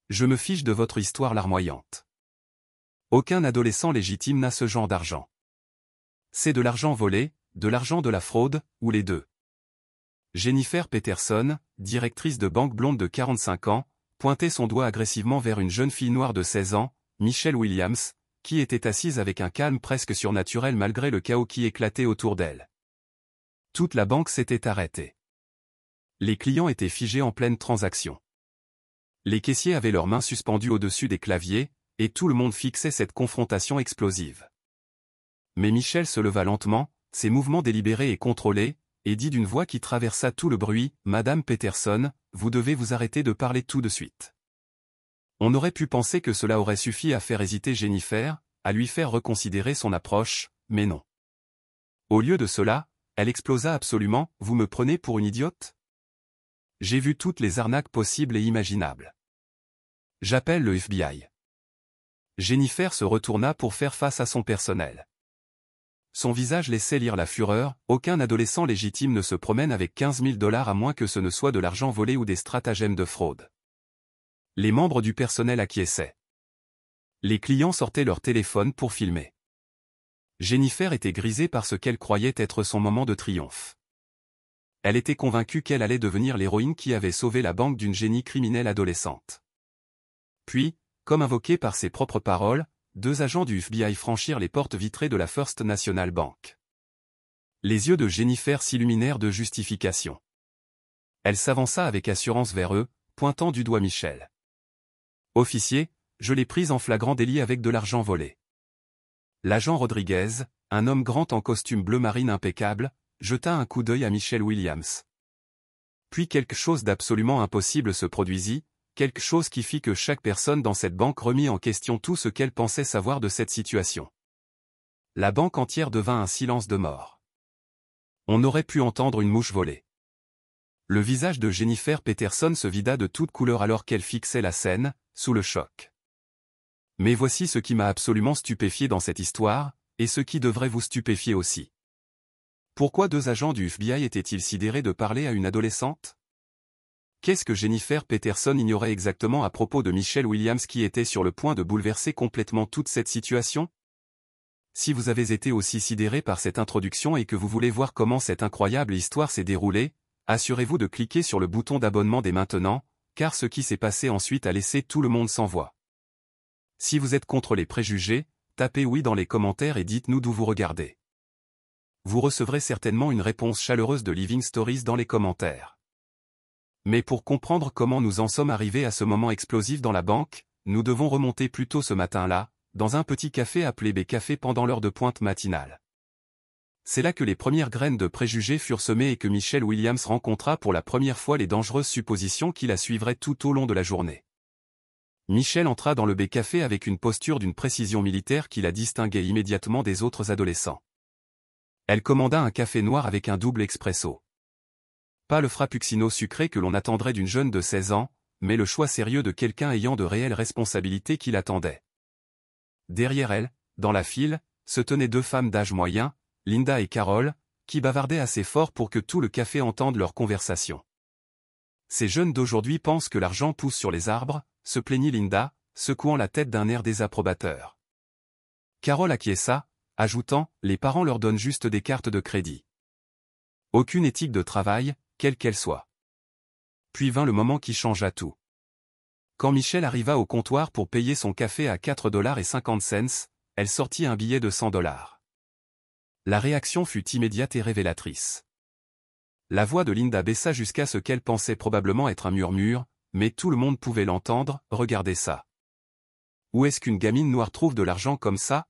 Je me fiche de votre histoire larmoyante. Aucun adolescent légitime n'a ce genre d'argent. C'est de l'argent volé, de l'argent de la fraude, ou les deux. Jennifer Peterson, directrice de banque blonde de 45 ans, pointait son doigt agressivement vers une jeune fille noire de 16 ans, Michelle Williams, qui était assise avec un calme presque surnaturel malgré le chaos qui éclatait autour d'elle. Toute la banque s'était arrêtée. Les clients étaient figés en pleine transaction. Les caissiers avaient leurs mains suspendues au-dessus des claviers, et tout le monde fixait cette confrontation explosive. Mais Michelle se leva lentement, ses mouvements délibérés et contrôlés, et dit d'une voix qui traversa tout le bruit, « Madame Peterson, vous devez vous arrêter de parler tout de suite. » On aurait pu penser que cela aurait suffi à faire hésiter Jennifer, à lui faire reconsidérer son approche, mais non. Au lieu de cela, elle explosa absolument, « Vous me prenez pour une idiote ? J'ai vu toutes les arnaques possibles et imaginables. J'appelle le FBI. » Jennifer se retourna pour faire face à son personnel. Son visage laissait lire la fureur, aucun adolescent légitime ne se promène avec 15 000 $ à moins que ce ne soit de l'argent volé ou des stratagèmes de fraude. Les membres du personnel acquiesçaient. Les clients sortaient leur téléphone pour filmer. Jennifer était grisée par ce qu'elle croyait être son moment de triomphe. Elle était convaincue qu'elle allait devenir l'héroïne qui avait sauvé la banque d'une génie criminelle adolescente. Puis, comme invoqué par ses propres paroles, 2 agents du FBI franchirent les portes vitrées de la First National Bank. Les yeux de Jennifer s'illuminèrent de justification. Elle s'avança avec assurance vers eux, pointant du doigt Michelle. « Officier, je l'ai prise en flagrant délit avec de l'argent volé. » L'agent Rodriguez, un homme grand en costume bleu marine impeccable, jeta un coup d'œil à Michelle Williams. Puis quelque chose d'absolument impossible se produisit, quelque chose qui fit que chaque personne dans cette banque remit en question tout ce qu'elle pensait savoir de cette situation. La banque entière devint un silence de mort. On aurait pu entendre une mouche voler. Le visage de Jennifer Peterson se vida de toute couleur alors qu'elle fixait la scène, sous le choc. Mais voici ce qui m'a absolument stupéfié dans cette histoire, et ce qui devrait vous stupéfier aussi. Pourquoi 2 agents du FBI étaient-ils sidérés de parler à une adolescente ? Qu'est-ce que Jennifer Peterson ignorait exactement à propos de Michelle Williams qui était sur le point de bouleverser complètement toute cette situation ? Si vous avez été aussi sidéré par cette introduction et que vous voulez voir comment cette incroyable histoire s'est déroulée, assurez-vous de cliquer sur le bouton d'abonnement dès maintenant, car ce qui s'est passé ensuite a laissé tout le monde sans voix. Si vous êtes contre les préjugés, tapez oui dans les commentaires et dites-nous d'où vous regardez. Vous recevrez certainement une réponse chaleureuse de Living Stories dans les commentaires. Mais pour comprendre comment nous en sommes arrivés à ce moment explosif dans la banque, nous devons remonter plus tôt ce matin-là, dans un petit café appelé B-Café pendant l'heure de pointe matinale. C'est là que les premières graines de préjugés furent semées et que Michelle Williams rencontra pour la première fois les dangereuses suppositions qui la suivraient tout au long de la journée. Michelle entra dans le B-Café avec une posture d'une précision militaire qui la distinguait immédiatement des autres adolescents. Elle commanda un café noir avec un double expresso. Pas le frappuccino sucré que l'on attendrait d'une jeune de 16 ans, mais le choix sérieux de quelqu'un ayant de réelles responsabilités qui l'attendait. Derrière elle, dans la file, se tenaient 2 femmes d'âge moyen, Linda et Carol, qui bavardaient assez fort pour que tout le café entende leur conversation. Ces jeunes d'aujourd'hui pensent que l'argent pousse sur les arbres, se plaignit Linda, secouant la tête d'un air désapprobateur. Carol acquiesça, ajoutant, les parents leur donnent juste des cartes de crédit. Aucune éthique de travail, quelle qu'elle soit. Puis vint le moment qui changea tout. Quand Michelle arriva au comptoir pour payer son café à 4,50 $, elle sortit un billet de 100 $. La réaction fut immédiate et révélatrice. La voix de Linda baissa jusqu'à ce qu'elle pensait probablement être un murmure, mais tout le monde pouvait l'entendre, regardez ça. Où est-ce qu'une gamine noire trouve de l'argent comme ça ?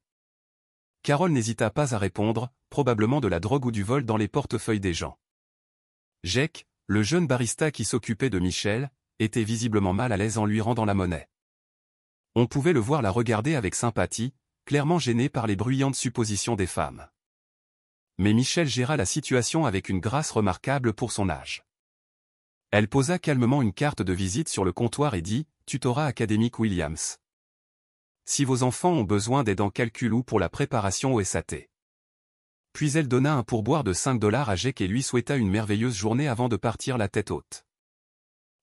Carol n'hésita pas à répondre, probablement de la drogue ou du vol dans les portefeuilles des gens. Jake, le jeune barista qui s'occupait de Michelle, était visiblement mal à l'aise en lui rendant la monnaie. On pouvait le voir la regarder avec sympathie, clairement gêné par les bruyantes suppositions des femmes. Mais Michelle géra la situation avec une grâce remarquable pour son âge. Elle posa calmement une carte de visite sur le comptoir et dit, « Tutorat académique Williams. Si vos enfants ont besoin d'aide en calcul ou pour la préparation au SAT. » Puis elle donna un pourboire de 5 $ à Jake et lui souhaita une merveilleuse journée avant de partir la tête haute.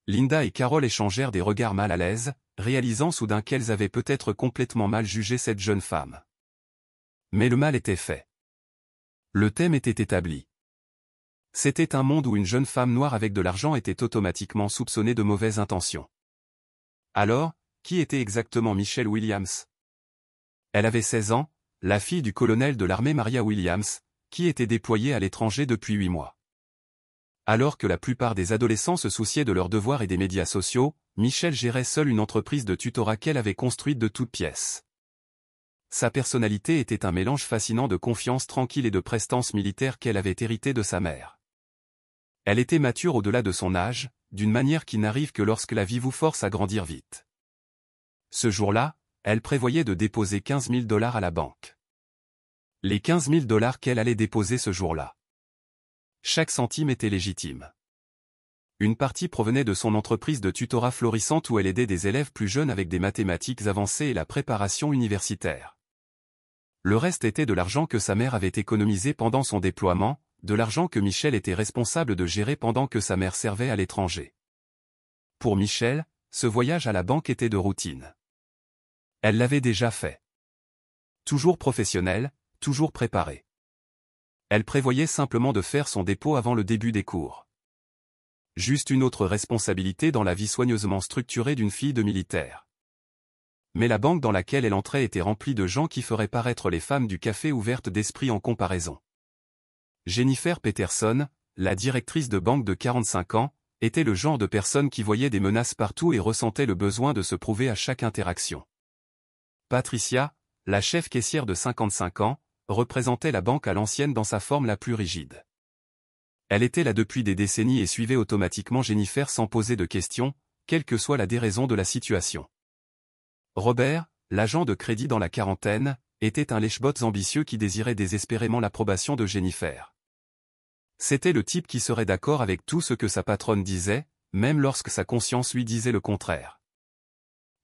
Linda et Carol échangèrent des regards mal à l'aise, réalisant soudain qu'elles avaient peut-être complètement mal jugé cette jeune femme. Mais le mal était fait. Le thème était établi. C'était un monde où une jeune femme noire avec de l'argent était automatiquement soupçonnée de mauvaises intentions. Alors, qui était exactement Michelle Williams? Elle avait 16 ans, la fille du colonel de l'armée Maria Williams, qui était déployée à l'étranger depuis 8 mois. Alors que la plupart des adolescents se souciaient de leurs devoirs et des médias sociaux, Michelle gérait seule une entreprise de tutorat qu'elle avait construite de toutes pièces. Sa personnalité était un mélange fascinant de confiance tranquille et de prestance militaire qu'elle avait hérité de sa mère. Elle était mature au-delà de son âge, d'une manière qui n'arrive que lorsque la vie vous force à grandir vite. Ce jour-là, elle prévoyait de déposer 15 000 $ à la banque. Les 15 000 $ qu'elle allait déposer ce jour-là. Chaque centime était légitime. Une partie provenait de son entreprise de tutorat florissante où elle aidait des élèves plus jeunes avec des mathématiques avancées et la préparation universitaire. Le reste était de l'argent que sa mère avait économisé pendant son déploiement, de l'argent que Michelle était responsable de gérer pendant que sa mère servait à l'étranger. Pour Michelle, ce voyage à la banque était de routine. Elle l'avait déjà fait. Toujours professionnelle, toujours préparée. Elle prévoyait simplement de faire son dépôt avant le début des cours. Juste une autre responsabilité dans la vie soigneusement structurée d'une fille de militaire. Mais la banque dans laquelle elle entrait était remplie de gens qui feraient paraître les femmes du café ouvertes d'esprit en comparaison. Jennifer Peterson, la directrice de banque de 45 ans, était le genre de personne qui voyait des menaces partout et ressentait le besoin de se prouver à chaque interaction. Patricia, la chef caissière de 55 ans, représentait la banque à l'ancienne dans sa forme la plus rigide. Elle était là depuis des décennies et suivait automatiquement Jennifer sans poser de questions, quelle que soit la déraison de la situation. Robert, l'agent de crédit dans la quarantaine, était un lèche-bottes ambitieux qui désirait désespérément l'approbation de Jennifer. C'était le type qui serait d'accord avec tout ce que sa patronne disait, même lorsque sa conscience lui disait le contraire.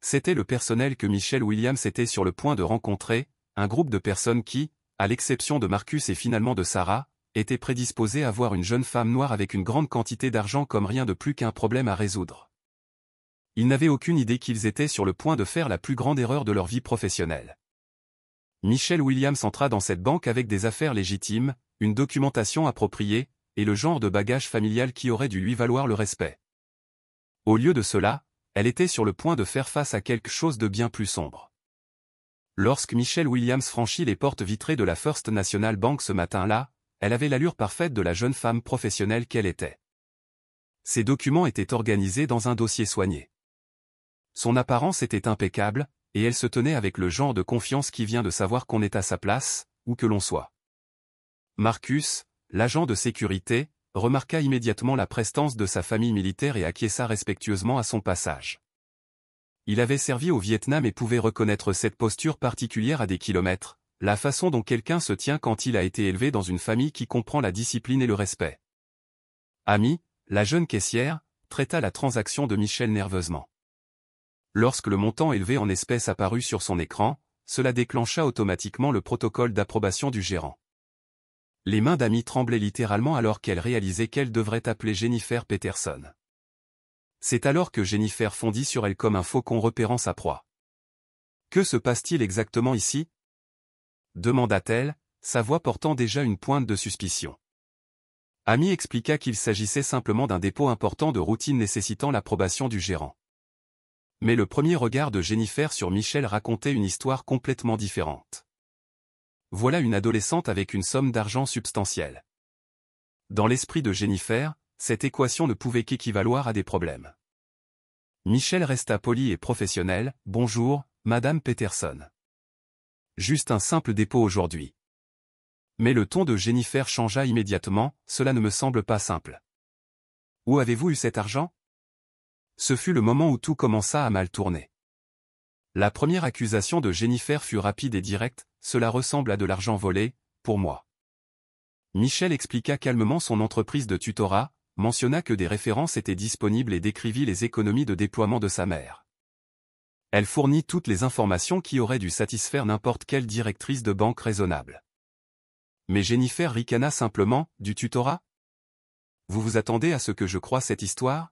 C'était le personnel que Michelle Williams était sur le point de rencontrer, un groupe de personnes qui, à l'exception de Marcus et finalement de Sarah, étaient prédisposées à voir une jeune femme noire avec une grande quantité d'argent comme rien de plus qu'un problème à résoudre. Ils n'avaient aucune idée qu'ils étaient sur le point de faire la plus grande erreur de leur vie professionnelle. Michelle Williams entra dans cette banque avec des affaires légitimes, une documentation appropriée, et le genre de bagage familial qui aurait dû lui valoir le respect. Au lieu de cela, elle était sur le point de faire face à quelque chose de bien plus sombre. Lorsque Michelle Williams franchit les portes vitrées de la First National Bank ce matin-là, elle avait l'allure parfaite de la jeune femme professionnelle qu'elle était. Ses documents étaient organisés dans un dossier soigné. Son apparence était impeccable, et elle se tenait avec le genre de confiance qui vient de savoir qu'on est à sa place, où que l'on soit. Marcus, l'agent de sécurité, remarqua immédiatement la prestance de sa famille militaire et acquiesça respectueusement à son passage. Il avait servi au Vietnam et pouvait reconnaître cette posture particulière à des kilomètres, la façon dont quelqu'un se tient quand il a été élevé dans une famille qui comprend la discipline et le respect. Amy, la jeune caissière, traita la transaction de Michelle nerveusement. Lorsque le montant élevé en espèces apparut sur son écran, cela déclencha automatiquement le protocole d'approbation du gérant. Les mains d'Amy tremblaient littéralement alors qu'elle réalisait qu'elle devrait appeler Jennifer Peterson. C'est alors que Jennifer fondit sur elle comme un faucon repérant sa proie. « Que se passe-t-il exactement ici ?» demanda-t-elle, sa voix portant déjà une pointe de suspicion. Amy expliqua qu'il s'agissait simplement d'un dépôt important de routine nécessitant l'approbation du gérant. Mais le premier regard de Jennifer sur Michelle racontait une histoire complètement différente. Voilà une adolescente avec une somme d'argent substantielle. Dans l'esprit de Jennifer, cette équation ne pouvait qu'équivaloir à des problèmes. Michelle resta polie et professionnelle. « Bonjour, Madame Peterson. Juste un simple dépôt aujourd'hui. » Mais le ton de Jennifer changea immédiatement. « Cela ne me semble pas simple. Où avez-vous eu cet argent ?» Ce fut le moment où tout commença à mal tourner. La première accusation de Jennifer fut rapide et directe. « Cela ressemble à de l'argent volé, pour moi. » Michelle expliqua calmement son entreprise de tutorat, mentionna que des références étaient disponibles et décrivit les économies de déploiement de sa mère. Elle fournit toutes les informations qui auraient dû satisfaire n'importe quelle directrice de banque raisonnable. Mais Jennifer ricana simplement. « Du tutorat ? Vous vous attendez à ce que je croie cette histoire ?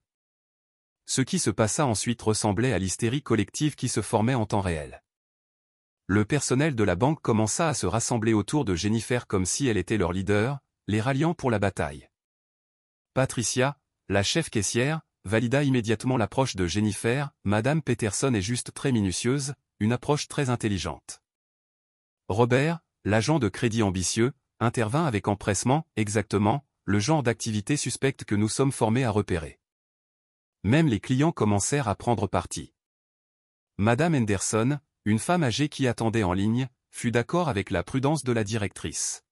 Ce qui se passa ensuite ressemblait à l'hystérie collective qui se formait en temps réel. Le personnel de la banque commença à se rassembler autour de Jennifer comme si elle était leur leader, les ralliant pour la bataille. Patricia, la chef caissière, valida immédiatement l'approche de Jennifer. Madame Peterson est juste très minutieuse, une approche très intelligente. Robert, l'agent de crédit ambitieux, intervint avec empressement, exactement, le genre d'activité suspecte que nous sommes formés à repérer. Même les clients commencèrent à prendre parti. Madame Henderson, une femme âgée qui attendait en ligne, fut d'accord avec la prudence de la directrice.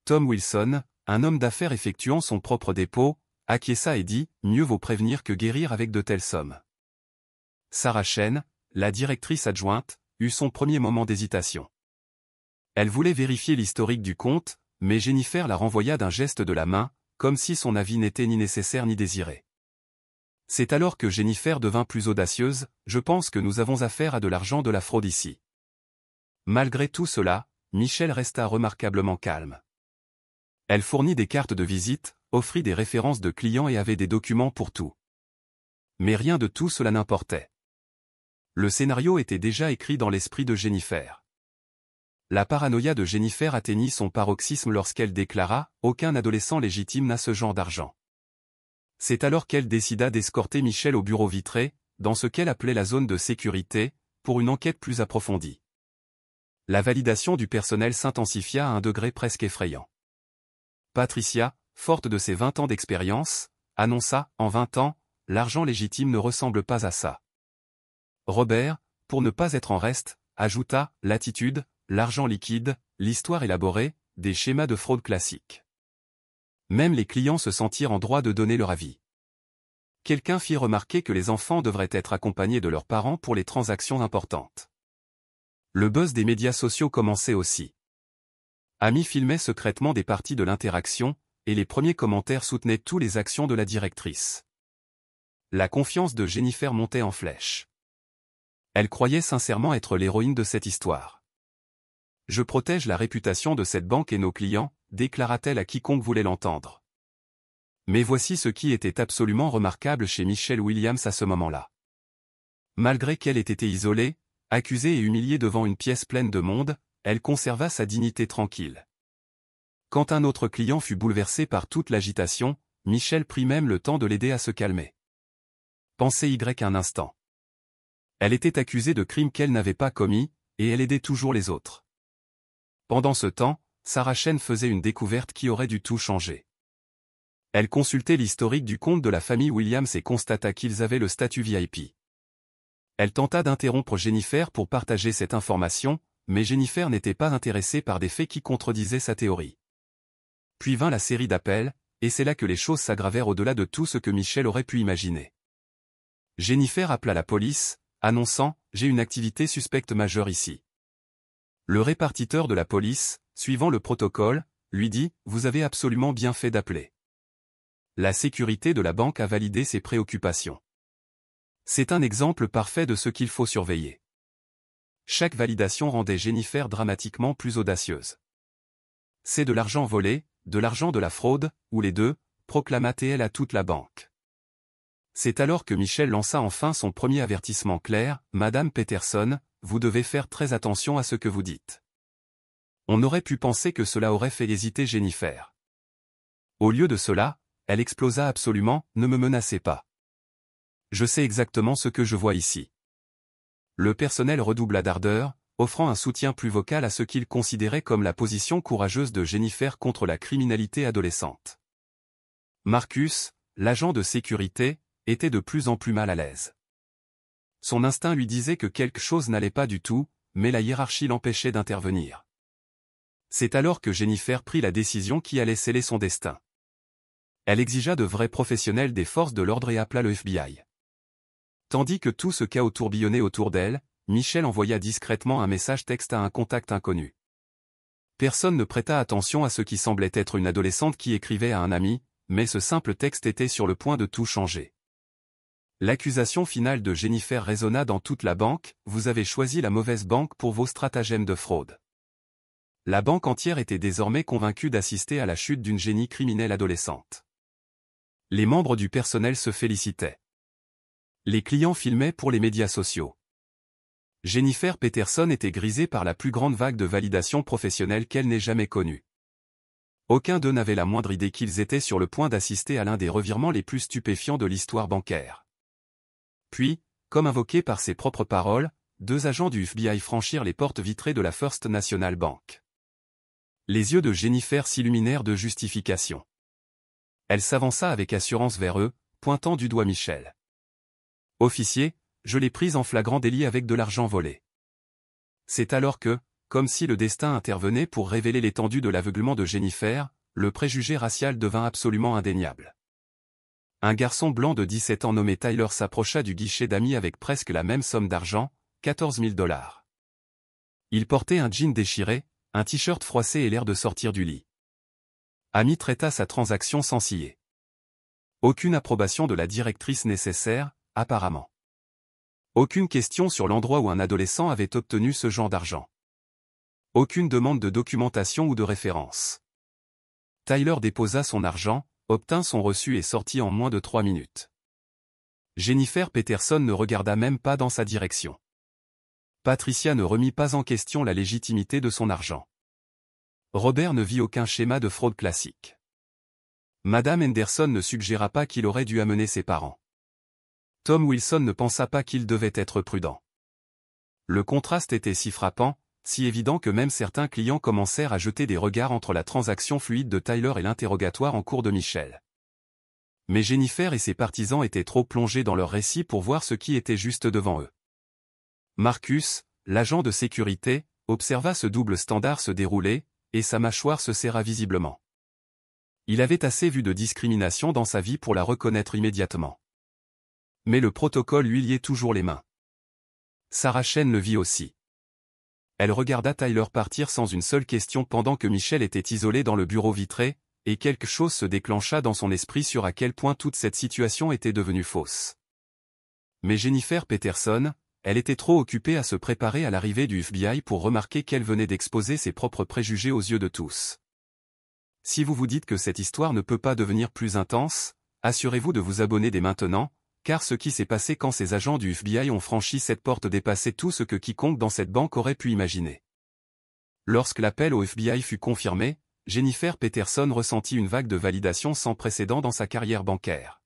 Tom Wilson, un homme d'affaires effectuant son propre dépôt, acquiesça et dit « Mieux vaut prévenir que guérir avec de telles sommes ». Sarah Chen, la directrice adjointe, eut son premier moment d'hésitation. Elle voulait vérifier l'historique du compte, mais Jennifer la renvoya d'un geste de la main, comme si son avis n'était ni nécessaire ni désiré. C'est alors que Jennifer devint plus audacieuse, « Je pense que nous avons affaire à de l'argent de la fraude ici ». Malgré tout cela, Michelle resta remarquablement calme. Elle fournit des cartes de visite, offrit des références de clients et avait des documents pour tout. Mais rien de tout cela n'importait. Le scénario était déjà écrit dans l'esprit de Jennifer. La paranoïa de Jennifer atteignit son paroxysme lorsqu'elle déclara « Aucun adolescent légitime n'a ce genre d'argent ». C'est alors qu'elle décida d'escorter Michelle au bureau vitré, dans ce qu'elle appelait la zone de sécurité, pour une enquête plus approfondie. La validation du personnel s'intensifia à un degré presque effrayant. Patricia, forte de ses 20 ans d'expérience, annonça « En 20 ans, l'argent légitime ne ressemble pas à ça ». Robert, pour ne pas être en reste, ajouta « L'attitude, l'argent liquide, l'histoire élaborée, des schémas de fraude classiques ». Même les clients se sentirent en droit de donner leur avis. Quelqu'un fit remarquer que les enfants devraient être accompagnés de leurs parents pour les transactions importantes. Le buzz des médias sociaux commençait aussi. Amy filmait secrètement des parties de l'interaction, et les premiers commentaires soutenaient toutes les actions de la directrice. La confiance de Jennifer montait en flèche. Elle croyait sincèrement être l'héroïne de cette histoire. « Je protège la réputation de cette banque et nos clients », déclara-t-elle à quiconque voulait l'entendre. Mais voici ce qui était absolument remarquable chez Michelle Williams à ce moment-là. Malgré qu'elle ait été isolée, accusée et humiliée devant une pièce pleine de monde, elle conserva sa dignité tranquille. Quand un autre client fut bouleversé par toute l'agitation, Michelle prit même le temps de l'aider à se calmer. Pensez un instant. Elle était accusée de crimes qu'elle n'avait pas commis, et elle aidait toujours les autres. Pendant ce temps, Sarah Chen faisait une découverte qui aurait dû tout changer. Elle consultait l'historique du compte de la famille Williams et constata qu'ils avaient le statut VIP. Elle tenta d'interrompre Jennifer pour partager cette information, mais Jennifer n'était pas intéressée par des faits qui contredisaient sa théorie. Puis vint la série d'appels, et c'est là que les choses s'aggravèrent au-delà de tout ce que Michelle aurait pu imaginer. Jennifer appela la police, annonçant « J'ai une activité suspecte majeure ici ». Le répartiteur de la police, suivant le protocole, lui dit « Vous avez absolument bien fait d'appeler ». La sécurité de la banque a validé ses préoccupations. C'est un exemple parfait de ce qu'il faut surveiller. Chaque validation rendait Jennifer dramatiquement plus audacieuse. « C'est de l'argent volé, de l'argent de la fraude, ou les deux », proclama-t-elle à toute la banque. C'est alors que Michelle lança enfin son premier avertissement clair, « Madame Peterson, vous devez faire très attention à ce que vous dites. » On aurait pu penser que cela aurait fait hésiter Jennifer. Au lieu de cela, elle explosa absolument, « Ne me menacez pas. Je sais exactement ce que je vois ici. » Le personnel redoubla d'ardeur, offrant un soutien plus vocal à ce qu'il considérait comme la position courageuse de Jennifer contre la criminalité adolescente. Marcus, l'agent de sécurité, était de plus en plus mal à l'aise. Son instinct lui disait que quelque chose n'allait pas du tout, mais la hiérarchie l'empêchait d'intervenir. C'est alors que Jennifer prit la décision qui allait sceller son destin. Elle exigea de vrais professionnels des forces de l'ordre et appela le FBI. Tandis que tout ce chaos tourbillonnait autour d'elle, Michelle envoya discrètement un message texte à un contact inconnu. Personne ne prêta attention à ce qui semblait être une adolescente qui écrivait à un ami, mais ce simple texte était sur le point de tout changer. L'accusation finale de Jennifer résonna dans toute la banque, « Vous avez choisi la mauvaise banque pour vos stratagèmes de fraude. » La banque entière était désormais convaincue d'assister à la chute d'une génie criminelle adolescente. Les membres du personnel se félicitaient. Les clients filmaient pour les médias sociaux. Jennifer Peterson était grisée par la plus grande vague de validation professionnelle qu'elle n'ait jamais connue. Aucun d'eux n'avait la moindre idée qu'ils étaient sur le point d'assister à l'un des revirements les plus stupéfiants de l'histoire bancaire. Puis, comme invoqué par ses propres paroles, 2 agents du FBI franchirent les portes vitrées de la First National Bank. Les yeux de Jennifer s'illuminèrent de justification. Elle s'avança avec assurance vers eux, pointant du doigt Michel. « Officier, je l'ai prise en flagrant délit avec de l'argent volé. » C'est alors que, comme si le destin intervenait pour révéler l'étendue de l'aveuglement de Jennifer, le préjugé racial devint absolument indéniable. Un garçon blanc de 17 ans nommé Tyler s'approcha du guichet d'amis avec presque la même somme d'argent, 14 000 $. Il portait un jean déchiré, un t-shirt froissé et l'air de sortir du lit. Amy traita sa transaction sans ciller. Aucune approbation de la directrice nécessaire, apparemment. Aucune question sur l'endroit où un adolescent avait obtenu ce genre d'argent. Aucune demande de documentation ou de référence. Tyler déposa son argent, obtint son reçu et sortit en moins de 3 minutes. Jennifer Peterson ne regarda même pas dans sa direction. Patricia ne remit pas en question la légitimité de son argent. Robert ne vit aucun schéma de fraude classique. Madame Henderson ne suggéra pas qu'il aurait dû amener ses parents. Tom Wilson ne pensa pas qu'il devait être prudent. Le contraste était si frappant, si évident que même certains clients commencèrent à jeter des regards entre la transaction fluide de Tyler et l'interrogatoire en cours de Michel. Mais Jennifer et ses partisans étaient trop plongés dans leur récit pour voir ce qui était juste devant eux. Marcus, l'agent de sécurité, observa ce double standard se dérouler, et sa mâchoire se serra visiblement. Il avait assez vu de discrimination dans sa vie pour la reconnaître immédiatement. Mais le protocole lui liait toujours les mains. Sarah Chen le vit aussi. Elle regarda Tyler partir sans une seule question pendant que Michel était isolé dans le bureau vitré, et quelque chose se déclencha dans son esprit sur à quel point toute cette situation était devenue fausse. Mais Jennifer Peterson, elle était trop occupée à se préparer à l'arrivée du FBI pour remarquer qu'elle venait d'exposer ses propres préjugés aux yeux de tous. Si vous vous dites que cette histoire ne peut pas devenir plus intense, assurez-vous de vous abonner dès maintenant, car ce qui s'est passé quand ces agents du FBI ont franchi cette porte dépassait tout ce que quiconque dans cette banque aurait pu imaginer. Lorsque l'appel au FBI fut confirmé, Jennifer Peterson ressentit une vague de validation sans précédent dans sa carrière bancaire.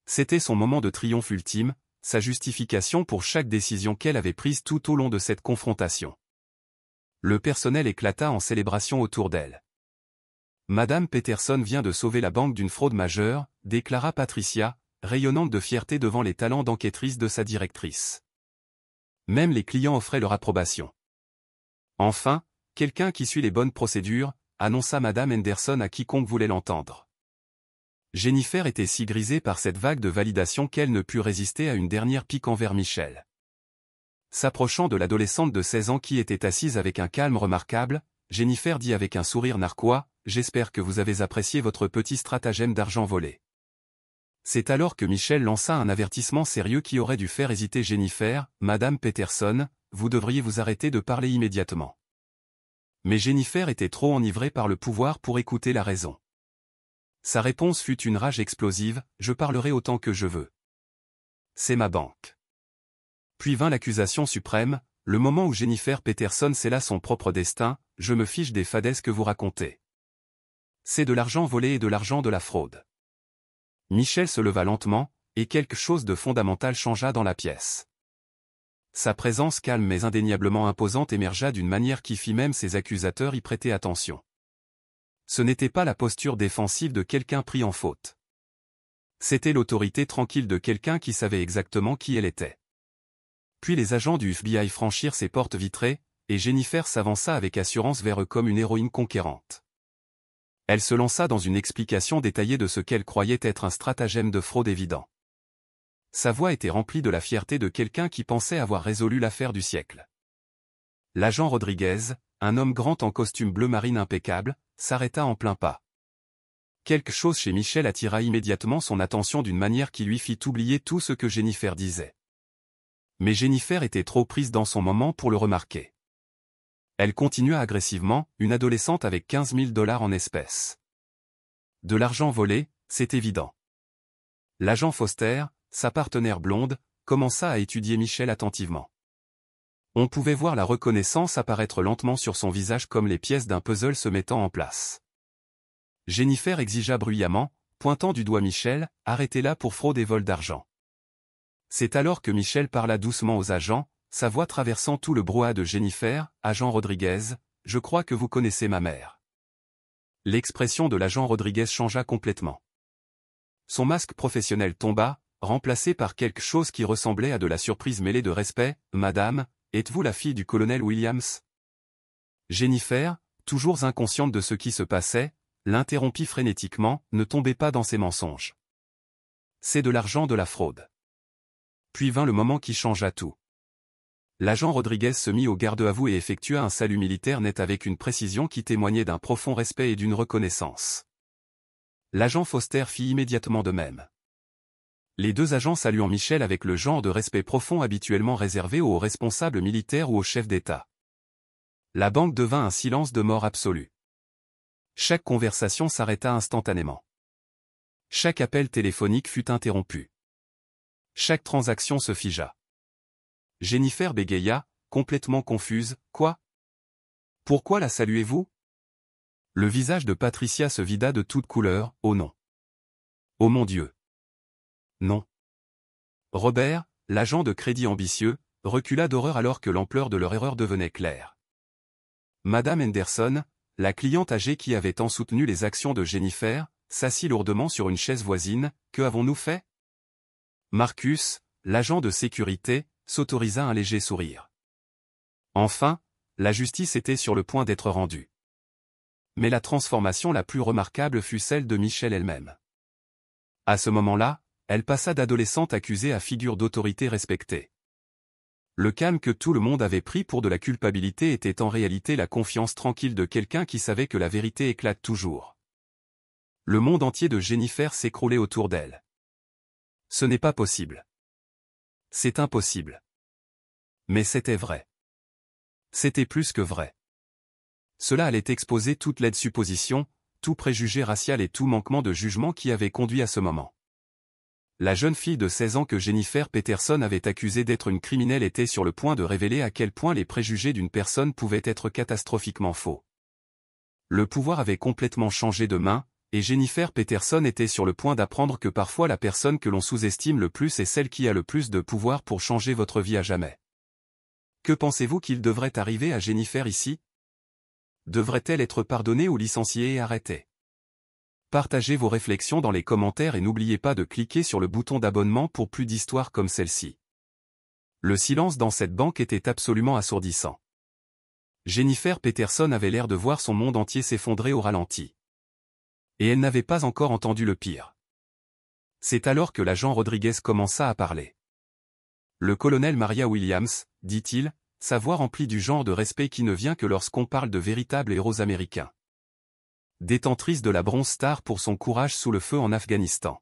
C'était son moment de triomphe ultime, sa justification pour chaque décision qu'elle avait prise tout au long de cette confrontation. Le personnel éclata en célébration autour d'elle. Madame Peterson vient de sauver la banque d'une fraude majeure, déclara Patricia, rayonnante de fierté devant les talents d'enquêtrice de sa directrice. Même les clients offraient leur approbation. Enfin, quelqu'un qui suit les bonnes procédures, annonça Madame Henderson à quiconque voulait l'entendre. Jennifer était si grisée par cette vague de validation qu'elle ne put résister à une dernière pique envers Michel. S'approchant de l'adolescente de 16 ans qui était assise avec un calme remarquable, Jennifer dit avec un sourire narquois, « J'espère que vous avez apprécié votre petit stratagème d'argent volé. » C'est alors que Michel lança un avertissement sérieux qui aurait dû faire hésiter Jennifer, « Madame Peterson, vous devriez vous arrêter de parler immédiatement. » Mais Jennifer était trop enivrée par le pouvoir pour écouter la raison. Sa réponse fut une rage explosive, « Je parlerai autant que je veux. C'est ma banque. » Puis vint l'accusation suprême, le moment où Jennifer Peterson scella son propre destin, « Je me fiche des fadaises que vous racontez. C'est de l'argent volé et de l'argent de la fraude. » Michel se leva lentement, et quelque chose de fondamental changea dans la pièce. Sa présence calme mais indéniablement imposante émergea d'une manière qui fit même ses accusateurs y prêter attention. Ce n'était pas la posture défensive de quelqu'un pris en faute. C'était l'autorité tranquille de quelqu'un qui savait exactement qui elle était. Puis les agents du FBI franchirent ses portes vitrées, et Jennifer s'avança avec assurance vers eux comme une héroïne conquérante. Elle se lança dans une explication détaillée de ce qu'elle croyait être un stratagème de fraude évident. Sa voix était remplie de la fierté de quelqu'un qui pensait avoir résolu l'affaire du siècle. L'agent Rodriguez, un homme grand en costume bleu marine impeccable, s'arrêta en plein pas. Quelque chose chez Michel attira immédiatement son attention d'une manière qui lui fit oublier tout ce que Jennifer disait. Mais Jennifer était trop prise dans son moment pour le remarquer. Elle continua agressivement, une adolescente avec 15 000 $ en espèces. De l'argent volé, c'est évident. L'agent Foster, sa partenaire blonde, commença à étudier Michel attentivement. On pouvait voir la reconnaissance apparaître lentement sur son visage comme les pièces d'un puzzle se mettant en place. Jennifer exigea bruyamment, pointant du doigt Michel, « Arrêtez-la pour fraude et vol d'argent. » C'est alors que Michel parla doucement aux agents, sa voix traversant tout le brouhaha de Jennifer, « Agent Rodriguez, je crois que vous connaissez ma mère. » L'expression de l'agent Rodriguez changea complètement. Son masque professionnel tomba, remplacé par quelque chose qui ressemblait à de la surprise mêlée de respect. « Madame, êtes-vous la fille du colonel Williams ?» Jennifer, toujours inconsciente de ce qui se passait, l'interrompit frénétiquement, « Ne tombez pas dans ces mensonges. C'est de l'argent de la fraude. » Puis vint le moment qui changea tout. L'agent Rodriguez se mit au garde-à-vous et effectua un salut militaire net avec une précision qui témoignait d'un profond respect et d'une reconnaissance. L'agent Foster fit immédiatement de même. Les deux agents saluant Michel avec le genre de respect profond habituellement réservé aux responsables militaires ou aux chefs d'État. La banque devint un silence de mort absolu. Chaque conversation s'arrêta instantanément. Chaque appel téléphonique fut interrompu. Chaque transaction se figea. Jennifer bégaya, complètement confuse, « Quoi? Pourquoi la saluez-vous » Le visage de Patricia se vida de toute couleur, « Oh non. Oh mon Dieu. Non. » Robert, l'agent de crédit ambitieux, recula d'horreur alors que l'ampleur de leur erreur devenait claire. Madame Henderson, la cliente âgée qui avait tant soutenu les actions de Jennifer, s'assit lourdement sur une chaise voisine, « Que avons-nous fait » Marcus, l'agent de sécurité, s'autorisa un léger sourire. Enfin, la justice était sur le point d'être rendue. Mais la transformation la plus remarquable fut celle de Michel elle-même. À ce moment-là, elle passa d'adolescente accusée à figure d'autorité respectée. Le calme que tout le monde avait pris pour de la culpabilité était en réalité la confiance tranquille de quelqu'un qui savait que la vérité éclate toujours. Le monde entier de Jennifer s'écroulait autour d'elle. Ce n'est pas possible. C'est impossible. Mais c'était vrai. C'était plus que vrai. Cela allait exposer toute laide supposition, tout préjugé racial et tout manquement de jugement qui avait conduit à ce moment. La jeune fille de 16 ans que Jennifer Peterson avait accusée d'être une criminelle était sur le point de révéler à quel point les préjugés d'une personne pouvaient être catastrophiquement faux. Le pouvoir avait complètement changé de main, et Jennifer Peterson était sur le point d'apprendre que parfois la personne que l'on sous-estime le plus est celle qui a le plus de pouvoir pour changer votre vie à jamais. Que pensez-vous qu'il devrait arriver à Jennifer ici? Devrait-elle être pardonnée ou licenciée et arrêtée? Partagez vos réflexions dans les commentaires et n'oubliez pas de cliquer sur le bouton d'abonnement pour plus d'histoires comme celle-ci. Le silence dans cette banque était absolument assourdissant. Jennifer Peterson avait l'air de voir son monde entier s'effondrer au ralenti. Et elle n'avait pas encore entendu le pire. C'est alors que l'agent Rodriguez commença à parler. Le colonel Maria Williams, dit-il, sa voix remplie du genre de respect qui ne vient que lorsqu'on parle de véritables héros américains. Détentrice de la Bronze Star pour son courage sous le feu en Afghanistan.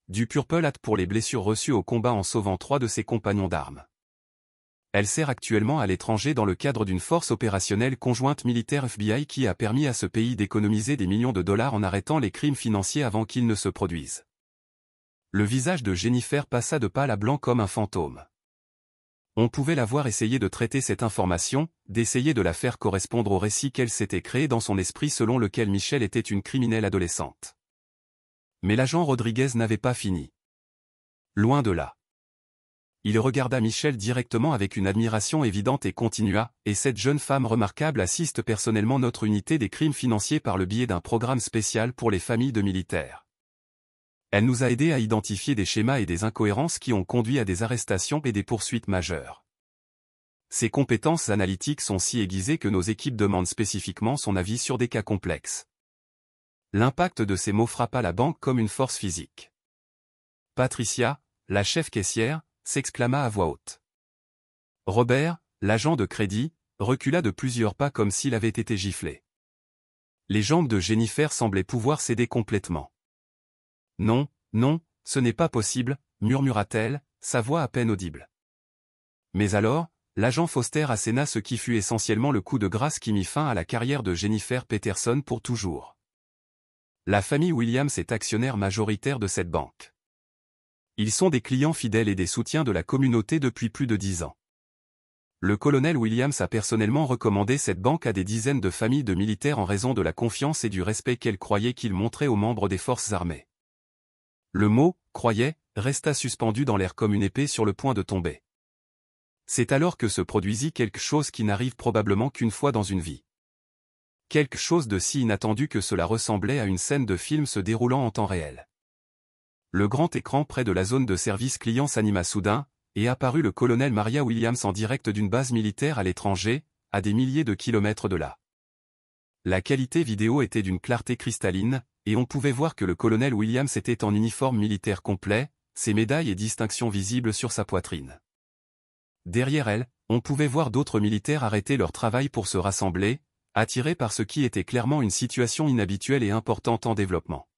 Du Purple Hat pour les blessures reçues au combat en sauvant 3 de ses compagnons d'armes. Elle sert actuellement à l'étranger dans le cadre d'une force opérationnelle conjointe militaire FBI qui a permis à ce pays d'économiser des millions de dollars en arrêtant les crimes financiers avant qu'ils ne se produisent. Le visage de Jennifer passa de pâle à blanc comme un fantôme. On pouvait la voir essayer de traiter cette information, d'essayer de la faire correspondre au récit qu'elle s'était créé dans son esprit selon lequel Michel était une criminelle adolescente. Mais l'agent Rodriguez n'avait pas fini. Loin de là. Il regarda Michel directement avec une admiration évidente et continua, « Et cette jeune femme remarquable assiste personnellement notre unité des crimes financiers par le biais d'un programme spécial pour les familles de militaires. Elle nous a aidés à identifier des schémas et des incohérences qui ont conduit à des arrestations et des poursuites majeures. Ses compétences analytiques sont si aiguisées que nos équipes demandent spécifiquement son avis sur des cas complexes. » L'impact de ces mots frappa la banque comme une force physique. Patricia, la chef caissière, s'exclama à voix haute. Robert, l'agent de crédit, recula de plusieurs pas comme s'il avait été giflé. Les jambes de Jennifer semblaient pouvoir céder complètement. « Non, non, ce n'est pas possible, » murmura-t-elle, sa voix à peine audible. Mais alors, l'agent Foster asséna ce qui fut essentiellement le coup de grâce qui mit fin à la carrière de Jennifer Peterson pour toujours. La famille Williams est actionnaire majoritaire de cette banque. Ils sont des clients fidèles et des soutiens de la communauté depuis plus de 10 ans. Le colonel Williams a personnellement recommandé cette banque à des dizaines de familles de militaires en raison de la confiance et du respect qu'elle croyait qu'il montrait aux membres des forces armées. Le mot « croyait » resta suspendu dans l'air comme une épée sur le point de tomber. C'est alors que se produisit quelque chose qui n'arrive probablement qu'une fois dans une vie. Quelque chose de si inattendu que cela ressemblait à une scène de film se déroulant en temps réel. Le grand écran près de la zone de service client s'anima soudain, et apparut le colonel Maria Williams en direct d'une base militaire à l'étranger, à des milliers de kilomètres de là. La qualité vidéo était d'une clarté cristalline, et on pouvait voir que le colonel Williams était en uniforme militaire complet, ses médailles et distinctions visibles sur sa poitrine. Derrière elle, on pouvait voir d'autres militaires arrêter leur travail pour se rassembler, attirés par ce qui était clairement une situation inhabituelle et importante en développement.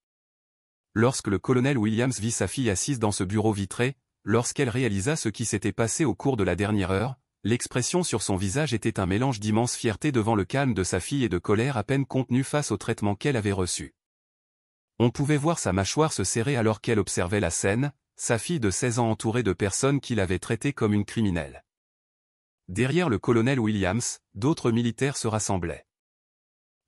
Lorsque le colonel Williams vit sa fille assise dans ce bureau vitré, lorsqu'elle réalisa ce qui s'était passé au cours de la dernière heure, l'expression sur son visage était un mélange d'immense fierté devant le calme de sa fille et de colère à peine contenue face au traitement qu'elle avait reçu. On pouvait voir sa mâchoire se serrer alors qu'elle observait la scène, sa fille de 16 ans entourée de personnes qui l'avaient traitée comme une criminelle. Derrière le colonel Williams, d'autres militaires se rassemblaient.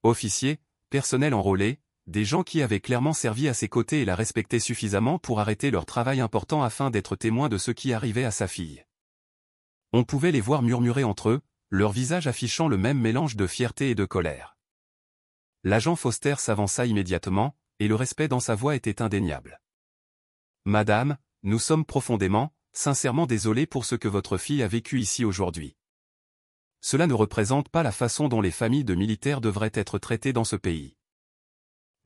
Officiers, personnel enrôlé, des gens qui avaient clairement servi à ses côtés et la respectaient suffisamment pour arrêter leur travail important afin d'être témoins de ce qui arrivait à sa fille. On pouvait les voir murmurer entre eux, leur visage affichant le même mélange de fierté et de colère. L'agent Foster s'avança immédiatement, et le respect dans sa voix était indéniable. « Madame, nous sommes profondément, sincèrement désolés pour ce que votre fille a vécu ici aujourd'hui. Cela ne représente pas la façon dont les familles de militaires devraient être traitées dans ce pays. »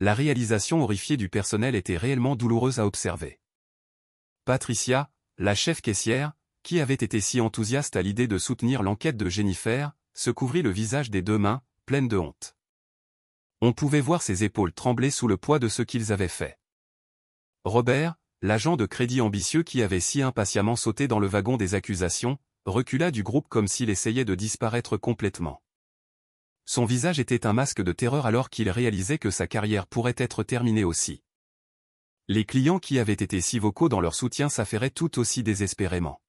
La réalisation horrifiée du personnel était réellement douloureuse à observer. Patricia, la chef caissière, qui avait été si enthousiaste à l'idée de soutenir l'enquête de Jennifer, se couvrit le visage des deux mains, pleine de honte. On pouvait voir ses épaules trembler sous le poids de ce qu'ils avaient fait. Robert, l'agent de crédit ambitieux qui avait si impatiemment sauté dans le wagon des accusations, recula du groupe comme s'il essayait de disparaître complètement. Son visage était un masque de terreur alors qu'il réalisait que sa carrière pourrait être terminée aussi. Les clients qui avaient été si vocaux dans leur soutien s'affairaient tout aussi désespérément.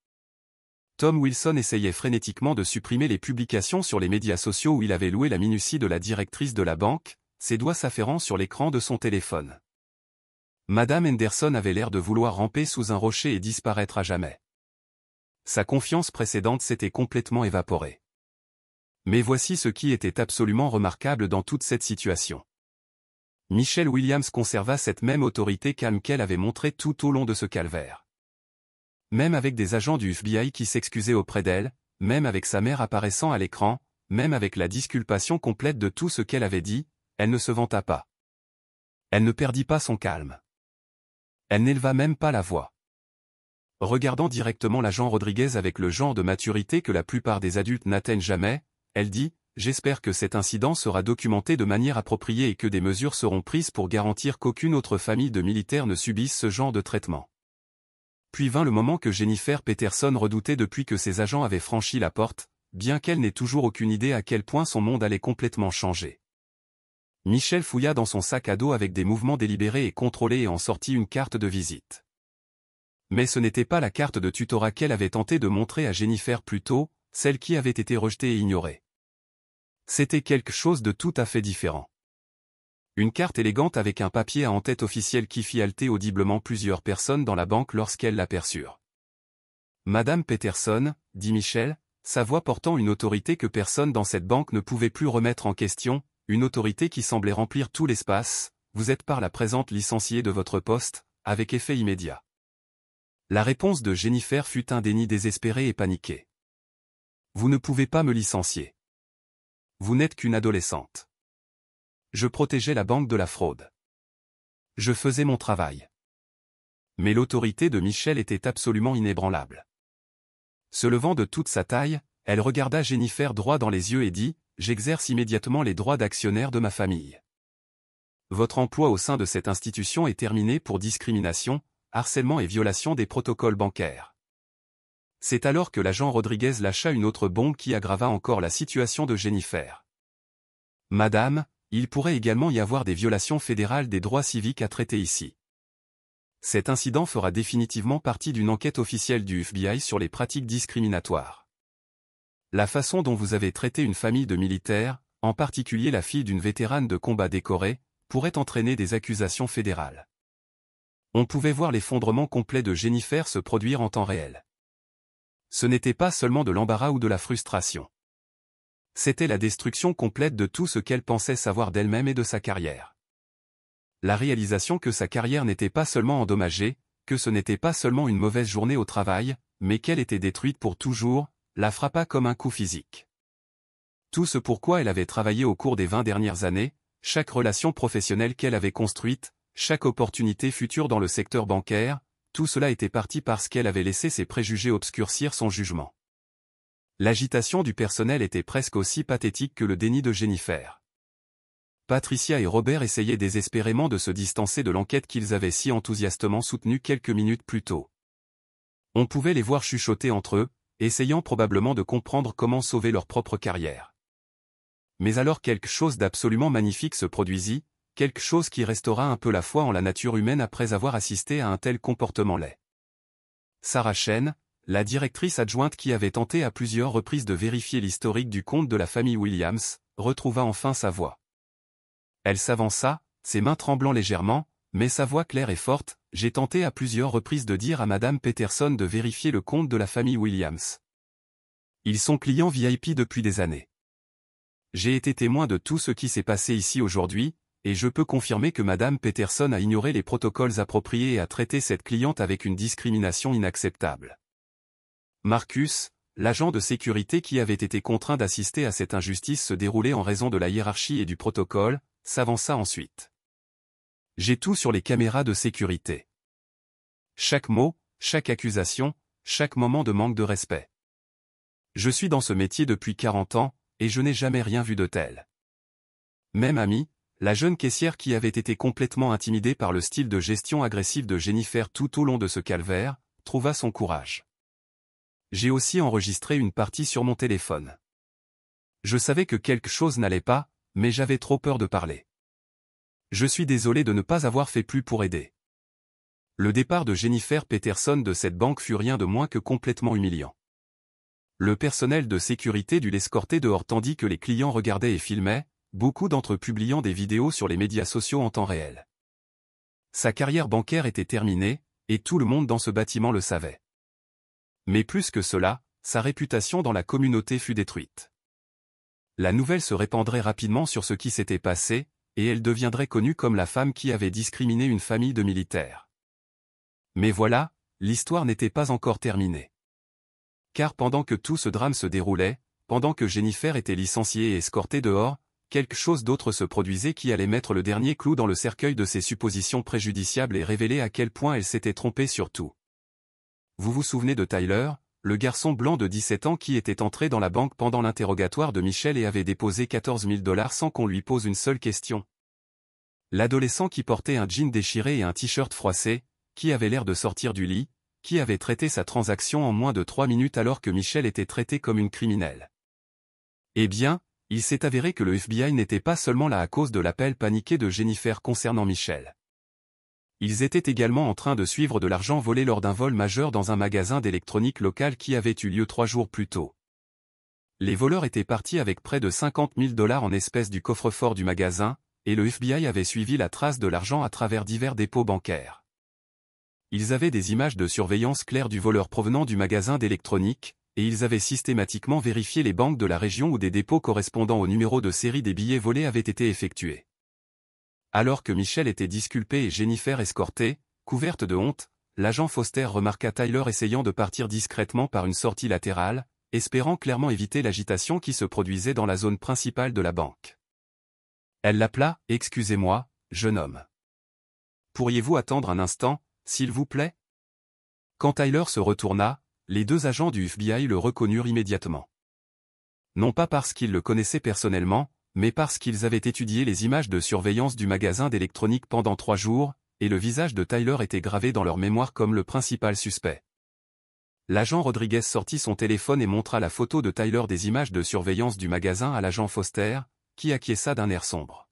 Tom Wilson essayait frénétiquement de supprimer les publications sur les médias sociaux où il avait loué la minutie de la directrice de la banque, ses doigts s'affairant sur l'écran de son téléphone. Madame Henderson avait l'air de vouloir ramper sous un rocher et disparaître à jamais. Sa confiance précédente s'était complètement évaporée. Mais voici ce qui était absolument remarquable dans toute cette situation. Michelle Williams conserva cette même autorité calme qu'elle avait montrée tout au long de ce calvaire. Même avec des agents du FBI qui s'excusaient auprès d'elle, même avec sa mère apparaissant à l'écran, même avec la disculpation complète de tout ce qu'elle avait dit, elle ne se vanta pas. Elle ne perdit pas son calme. Elle n'éleva même pas la voix. Regardant directement l'agent Rodriguez avec le genre de maturité que la plupart des adultes n'atteignent jamais, elle dit « J'espère que cet incident sera documenté de manière appropriée et que des mesures seront prises pour garantir qu'aucune autre famille de militaires ne subisse ce genre de traitement. » Puis vint le moment que Jennifer Peterson redoutait depuis que ses agents avaient franchi la porte, bien qu'elle n'ait toujours aucune idée à quel point son monde allait complètement changer. Michelle fouilla dans son sac à dos avec des mouvements délibérés et contrôlés et en sortit une carte de visite. Mais ce n'était pas la carte de tutorat qu'elle avait tenté de montrer à Jennifer plus tôt, celle qui avait été rejetée et ignorée. C'était quelque chose de tout à fait différent. Une carte élégante avec un papier à en-tête officiel qui fit halter audiblement plusieurs personnes dans la banque lorsqu'elles l'aperçurent. « Madame Peterson, dit Michelle, sa voix portant une autorité que personne dans cette banque ne pouvait plus remettre en question, une autorité qui semblait remplir tout l'espace, vous êtes par la présente licenciée de votre poste, avec effet immédiat. » La réponse de Jennifer fut un déni désespéré et paniqué. « Vous ne pouvez pas me licencier. Vous n'êtes qu'une adolescente. Je protégeais la banque de la fraude. Je faisais mon travail. » Mais l'autorité de Michelle était absolument inébranlable. Se levant de toute sa taille, elle regarda Jennifer droit dans les yeux et dit « J'exerce immédiatement les droits d'actionnaire de ma famille. Votre emploi au sein de cette institution est terminé pour discrimination, harcèlement et violation des protocoles bancaires. » C'est alors que l'agent Rodriguez lâcha une autre bombe qui aggrava encore la situation de Jennifer. « Madame, il pourrait également y avoir des violations fédérales des droits civiques à traiter ici. Cet incident fera définitivement partie d'une enquête officielle du FBI sur les pratiques discriminatoires. La façon dont vous avez traité une famille de militaires, en particulier la fille d'une vétérane de combat décorée, pourrait entraîner des accusations fédérales. On pouvait voir l'effondrement complet de Jennifer se produire en temps réel. Ce n'était pas seulement de l'embarras ou de la frustration. C'était la destruction complète de tout ce qu'elle pensait savoir d'elle-même et de sa carrière. La réalisation que sa carrière n'était pas seulement endommagée, que ce n'était pas seulement une mauvaise journée au travail, mais qu'elle était détruite pour toujours, la frappa comme un coup physique. Tout ce pourquoi elle avait travaillé au cours des 20 dernières années, chaque relation professionnelle qu'elle avait construite, chaque opportunité future dans le secteur bancaire, tout cela était parti parce qu'elle avait laissé ses préjugés obscurcir son jugement. L'agitation du personnel était presque aussi pathétique que le déni de Jennifer. Patricia et Robert essayaient désespérément de se distancer de l'enquête qu'ils avaient si enthousiastement soutenue quelques minutes plus tôt. On pouvait les voir chuchoter entre eux, essayant probablement de comprendre comment sauver leur propre carrière. Mais alors quelque chose d'absolument magnifique se produisit, quelque chose qui restaura un peu la foi en la nature humaine après avoir assisté à un tel comportement laid. Sarah Chen, la directrice adjointe qui avait tenté à plusieurs reprises de vérifier l'historique du compte de la famille Williams, retrouva enfin sa voix. Elle s'avança, ses mains tremblant légèrement, mais sa voix claire et forte. J'ai tenté à plusieurs reprises de dire à Madame Peterson de vérifier le compte de la famille Williams. Ils sont clients VIP depuis des années. J'ai été témoin de tout ce qui s'est passé ici aujourd'hui, et je peux confirmer que Madame Peterson a ignoré les protocoles appropriés et a traité cette cliente avec une discrimination inacceptable. Marcus, l'agent de sécurité qui avait été contraint d'assister à cette injustice se dérouler en raison de la hiérarchie et du protocole, s'avança ensuite. J'ai tout sur les caméras de sécurité. Chaque mot, chaque accusation, chaque moment de manque de respect. Je suis dans ce métier depuis 40 ans, et je n'ai jamais rien vu de tel. Même Amy, la jeune caissière qui avait été complètement intimidée par le style de gestion agressif de Jennifer tout au long de ce calvaire, trouva son courage. J'ai aussi enregistré une partie sur mon téléphone. Je savais que quelque chose n'allait pas, mais j'avais trop peur de parler. Je suis désolé de ne pas avoir fait plus pour aider. Le départ de Jennifer Peterson de cette banque fut rien de moins que complètement humiliant. Le personnel de sécurité dut l'escorter dehors tandis que les clients regardaient et filmaient, beaucoup d'entre eux publiant des vidéos sur les médias sociaux en temps réel. Sa carrière bancaire était terminée, et tout le monde dans ce bâtiment le savait. Mais plus que cela, sa réputation dans la communauté fut détruite. La nouvelle se répandrait rapidement sur ce qui s'était passé, et elle deviendrait connue comme la femme qui avait discriminé une famille de militaires. Mais voilà, l'histoire n'était pas encore terminée. Car pendant que tout ce drame se déroulait, pendant que Jennifer était licenciée et escortée dehors, quelque chose d'autre se produisait qui allait mettre le dernier clou dans le cercueil de ses suppositions préjudiciables et révéler à quel point elle s'était trompée sur tout. Vous vous souvenez de Tyler, le garçon blanc de 17 ans qui était entré dans la banque pendant l'interrogatoire de Michelle et avait déposé 14 000 $ sans qu'on lui pose une seule question. L'adolescent qui portait un jean déchiré et un t-shirt froissé, qui avait l'air de sortir du lit, qui avait traité sa transaction en moins de 3 minutes alors que Michelle était traitée comme une criminelle. Eh bien, il s'est avéré que le FBI n'était pas seulement là à cause de l'appel paniqué de Jennifer concernant Michelle. Ils étaient également en train de suivre de l'argent volé lors d'un vol majeur dans un magasin d'électronique local qui avait eu lieu 3 jours plus tôt. Les voleurs étaient partis avec près de 50 000 $ en espèces du coffre-fort du magasin, et le FBI avait suivi la trace de l'argent à travers divers dépôts bancaires. Ils avaient des images de surveillance claires du voleur provenant du magasin d'électronique, et ils avaient systématiquement vérifié les banques de la région où des dépôts correspondant au numéro de série des billets volés avaient été effectués. Alors que Michelle était disculpée et Jennifer escortée, couverte de honte, l'agent Foster remarqua Tyler essayant de partir discrètement par une sortie latérale, espérant clairement éviter l'agitation qui se produisait dans la zone principale de la banque. Elle l'appela « Excusez-moi, jeune homme. Pourriez-vous attendre un instant, s'il vous plaît ?» Quand Tyler se retourna, les 2 agents du FBI le reconnurent immédiatement. Non pas parce qu'ils le connaissaient personnellement, mais parce qu'ils avaient étudié les images de surveillance du magasin d'électronique pendant 3 jours, et le visage de Tyler était gravé dans leur mémoire comme le principal suspect. L'agent Rodriguez sortit son téléphone et montra la photo de Tyler des images de surveillance du magasin à l'agent Foster, qui acquiesça d'un air sombre.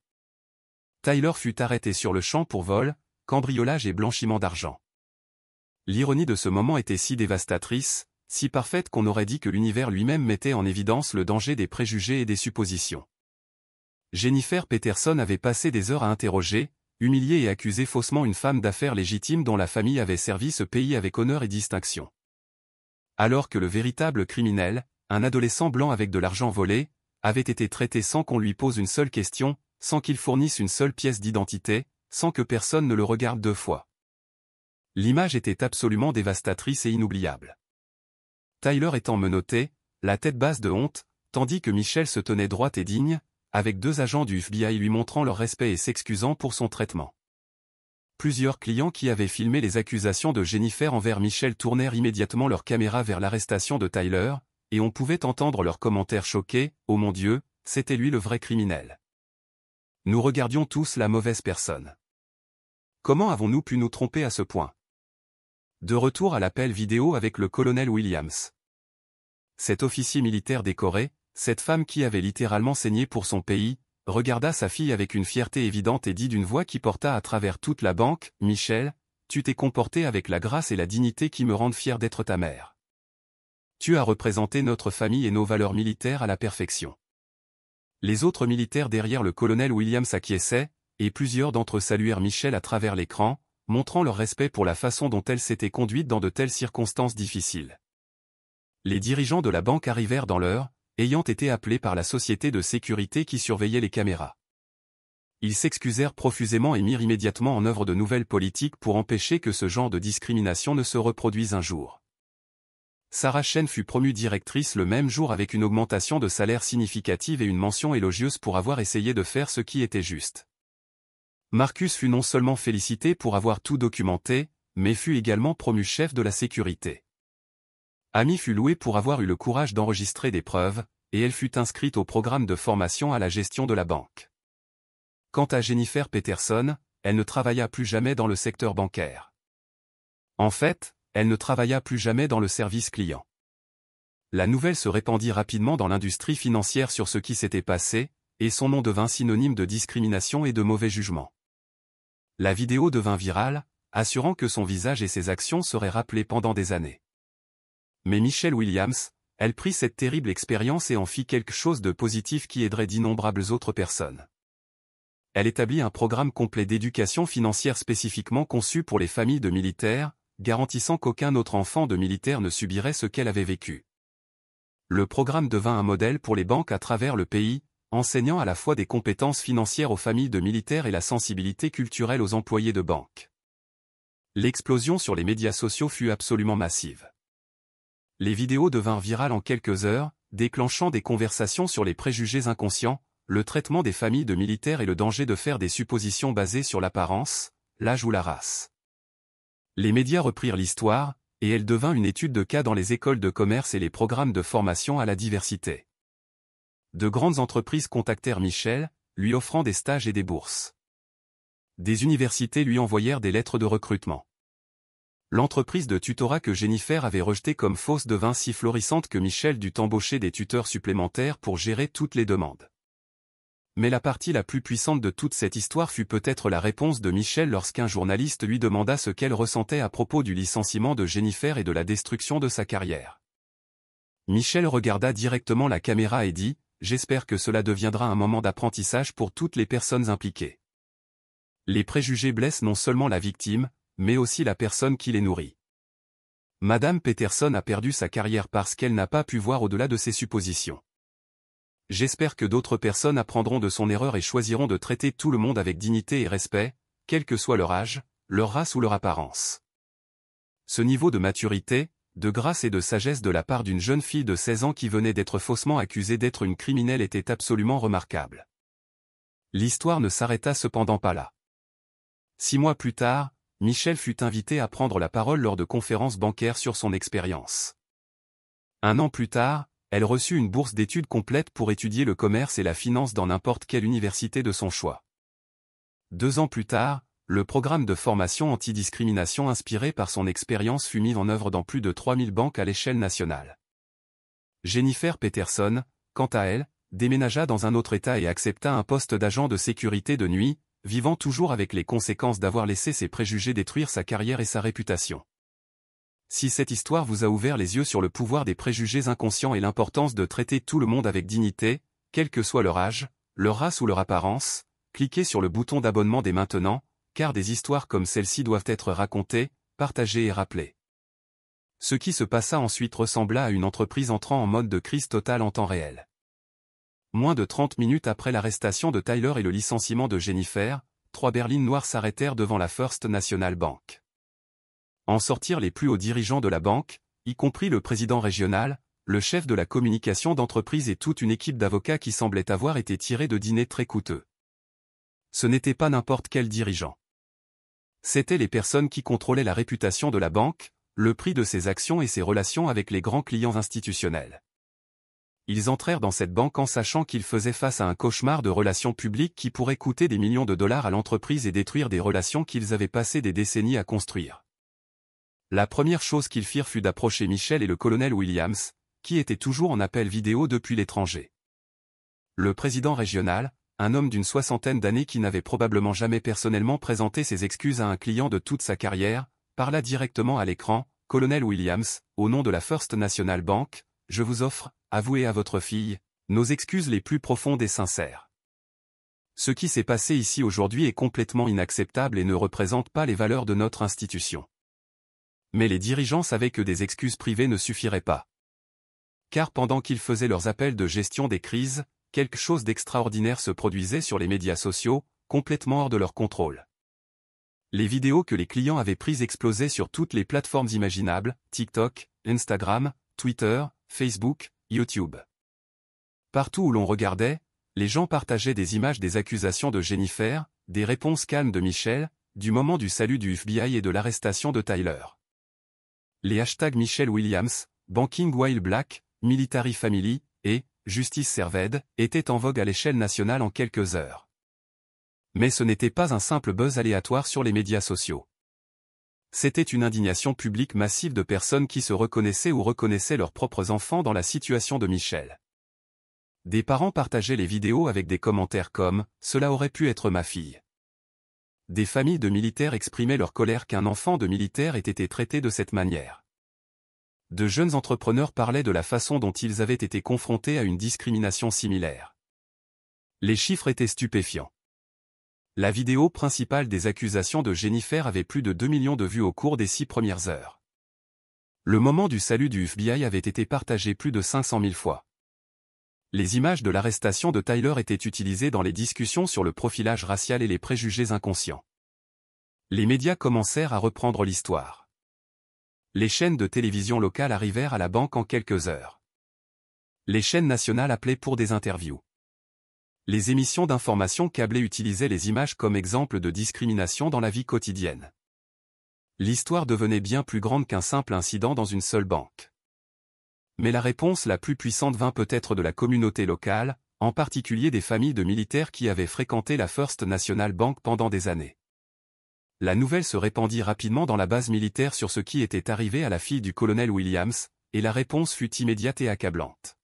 Tyler fut arrêté sur le champ pour vol, cambriolage et blanchiment d'argent. L'ironie de ce moment était si dévastatrice, si parfaite qu'on aurait dit que l'univers lui-même mettait en évidence le danger des préjugés et des suppositions. Jennifer Peterson avait passé des heures à interroger, humilier et accuser faussement une femme d'affaires légitime dont la famille avait servi ce pays avec honneur et distinction. Alors que le véritable criminel, un adolescent blanc avec de l'argent volé, avait été traité sans qu'on lui pose une seule question, sans qu'il fournisse une seule pièce d'identité, sans que personne ne le regarde deux fois. L'image était absolument dévastatrice et inoubliable. Tyler étant menotté, la tête basse de honte, tandis que Michelle se tenait droite et digne, avec deux agents du FBI lui montrant leur respect et s'excusant pour son traitement. Plusieurs clients qui avaient filmé les accusations de Jennifer envers Michelle tournèrent immédiatement leur caméra vers l'arrestation de Tyler, et on pouvait entendre leurs commentaires choqués, « Oh mon Dieu, c'était lui le vrai criminel. Nous regardions tous la mauvaise personne. Comment avons-nous pu nous tromper à ce point ?» De retour à l'appel vidéo avec le colonel Williams. Cet officier militaire décoré, cette femme qui avait littéralement saigné pour son pays, regarda sa fille avec une fierté évidente et dit d'une voix qui porta à travers toute la banque, « Michelle, tu t'es comportée avec la grâce et la dignité qui me rendent fière d'être ta mère. Tu as représenté notre famille et nos valeurs militaires à la perfection. » Les autres militaires derrière le colonel Williams acquiesçaient, et plusieurs d'entre eux saluèrent Michelle à travers l'écran, montrant leur respect pour la façon dont elle s'était conduite dans de telles circonstances difficiles. Les dirigeants de la banque arrivèrent dans l'heure, ayant été appelés par la société de sécurité qui surveillait les caméras. Ils s'excusèrent profusément et mirent immédiatement en œuvre de nouvelles politiques pour empêcher que ce genre de discrimination ne se reproduise un jour. Sarah Chen fut promue directrice le même jour avec une augmentation de salaire significative et une mention élogieuse pour avoir essayé de faire ce qui était juste. Marcus fut non seulement félicité pour avoir tout documenté, mais fut également promu chef de la sécurité. Amy fut louée pour avoir eu le courage d'enregistrer des preuves, et elle fut inscrite au programme de formation à la gestion de la banque. Quant à Jennifer Peterson, elle ne travailla plus jamais dans le secteur bancaire. En fait, elle ne travailla plus jamais dans le service client. La nouvelle se répandit rapidement dans l'industrie financière sur ce qui s'était passé, et son nom devint synonyme de discrimination et de mauvais jugement. La vidéo devint virale, assurant que son visage et ses actions seraient rappelés pendant des années. Mais Michelle Williams, elle prit cette terrible expérience et en fit quelque chose de positif qui aiderait d'innombrables autres personnes. Elle établit un programme complet d'éducation financière spécifiquement conçu pour les familles de militaires, garantissant qu'aucun autre enfant de militaire ne subirait ce qu'elle avait vécu. Le programme devint un modèle pour les banques à travers le pays, enseignant à la fois des compétences financières aux familles de militaires et la sensibilité culturelle aux employés de banque. L'explosion sur les médias sociaux fut absolument massive. Les vidéos devinrent virales en quelques heures, déclenchant des conversations sur les préjugés inconscients, le traitement des familles de militaires et le danger de faire des suppositions basées sur l'apparence, l'âge ou la race. Les médias reprirent l'histoire, et elle devint une étude de cas dans les écoles de commerce et les programmes de formation à la diversité. De grandes entreprises contactèrent Michelle, lui offrant des stages et des bourses. Des universités lui envoyèrent des lettres de recrutement. L'entreprise de tutorat que Jennifer avait rejetée comme fausse devint si florissante que Michelle dut embaucher des tuteurs supplémentaires pour gérer toutes les demandes. Mais la partie la plus puissante de toute cette histoire fut peut-être la réponse de Michelle lorsqu'un journaliste lui demanda ce qu'elle ressentait à propos du licenciement de Jennifer et de la destruction de sa carrière. Michelle regarda directement la caméra et dit « J'espère que cela deviendra un moment d'apprentissage pour toutes les personnes impliquées. Les préjugés blessent non seulement la victime, mais aussi la personne qui les nourrit. Madame Peterson a perdu sa carrière parce qu'elle n'a pas pu voir au-delà de ses suppositions. J'espère que d'autres personnes apprendront de son erreur et choisiront de traiter tout le monde avec dignité et respect, quel que soit leur âge, leur race ou leur apparence. » Ce niveau de maturité, de grâce et de sagesse de la part d'une jeune fille de 16 ans qui venait d'être faussement accusée d'être une criminelle était absolument remarquable. L'histoire ne s'arrêta cependant pas là. 6 mois plus tard, Michelle fut invitée à prendre la parole lors de conférences bancaires sur son expérience. 1 an plus tard, elle reçut une bourse d'études complète pour étudier le commerce et la finance dans n'importe quelle université de son choix. 2 ans plus tard, le programme de formation anti-discrimination inspiré par son expérience fut mis en œuvre dans plus de 3000 banques à l'échelle nationale. Jennifer Peterson, quant à elle, déménagea dans un autre État et accepta un poste d'agent de sécurité de nuit, vivant toujours avec les conséquences d'avoir laissé ses préjugés détruire sa carrière et sa réputation. Si cette histoire vous a ouvert les yeux sur le pouvoir des préjugés inconscients et l'importance de traiter tout le monde avec dignité, quel que soit leur âge, leur race ou leur apparence, cliquez sur le bouton d'abonnement dès maintenant, car des histoires comme celle-ci doivent être racontées, partagées et rappelées. Ce qui se passa ensuite ressembla à une entreprise entrant en mode de crise totale en temps réel. Moins de 30 minutes après l'arrestation de Tyler et le licenciement de Jennifer, 3 berlines noires s'arrêtèrent devant la First National Bank. En sortirent les plus hauts dirigeants de la banque, y compris le président régional, le chef de la communication d'entreprise et toute une équipe d'avocats qui semblait avoir été tirés de dîners très coûteux. Ce n'était pas n'importe quel dirigeant. C'étaient les personnes qui contrôlaient la réputation de la banque, le prix de ses actions et ses relations avec les grands clients institutionnels. Ils entrèrent dans cette banque en sachant qu'ils faisaient face à un cauchemar de relations publiques qui pourrait coûter des millions de dollars à l'entreprise et détruire des relations qu'ils avaient passé des décennies à construire. La première chose qu'ils firent fut d'approcher Michelle et le colonel Williams, qui étaient toujours en appel vidéo depuis l'étranger. Le président régional, un homme d'une 60aine d'années qui n'avait probablement jamais personnellement présenté ses excuses à un client de toute sa carrière, parla directement à l'écran. « Colonel Williams, au nom de la First National Bank, je vous offre, avouez à votre fille, nos excuses les plus profondes et sincères. Ce qui s'est passé ici aujourd'hui est complètement inacceptable et ne représente pas les valeurs de notre institution. » Mais les dirigeants savaient que des excuses privées ne suffiraient pas. Car pendant qu'ils faisaient leurs appels de gestion des crises, quelque chose d'extraordinaire se produisait sur les médias sociaux, complètement hors de leur contrôle. Les vidéos que les clients avaient prises explosaient sur toutes les plateformes imaginables, TikTok, Instagram, Twitter, Facebook, YouTube. Partout où l'on regardait, les gens partageaient des images des accusations de Jennifer, des réponses calmes de Michelle, du moment du salut du FBI et de l'arrestation de Tyler. Les hashtags Michelle Williams, Banking While Black, Military Family, et Justice Served étaient en vogue à l'échelle nationale en quelques heures. Mais ce n'était pas un simple buzz aléatoire sur les médias sociaux. C'était une indignation publique massive de personnes qui se reconnaissaient ou reconnaissaient leurs propres enfants dans la situation de Michelle. Des parents partageaient les vidéos avec des commentaires comme « Cela aurait pu être ma fille ». Des familles de militaires exprimaient leur colère qu'un enfant de militaire ait été traité de cette manière. De jeunes entrepreneurs parlaient de la façon dont ils avaient été confrontés à une discrimination similaire. Les chiffres étaient stupéfiants. La vidéo principale des accusations de Jennifer avait plus de 2 millions de vues au cours des 6 premières heures. Le moment du salut du FBI avait été partagé plus de 500 000 fois. Les images de l'arrestation de Tyler étaient utilisées dans les discussions sur le profilage racial et les préjugés inconscients. Les médias commencèrent à reprendre l'histoire. Les chaînes de télévision locales arrivèrent à la banque en quelques heures. Les chaînes nationales appelaient pour des interviews. Les émissions d'information câblées utilisaient les images comme exemple de discrimination dans la vie quotidienne. L'histoire devenait bien plus grande qu'un simple incident dans une seule banque. Mais la réponse la plus puissante vint peut-être de la communauté locale, en particulier des familles de militaires qui avaient fréquenté la First National Bank pendant des années. La nouvelle se répandit rapidement dans la base militaire sur ce qui était arrivé à la fille du colonel Williams, et la réponse fut immédiate et accablante.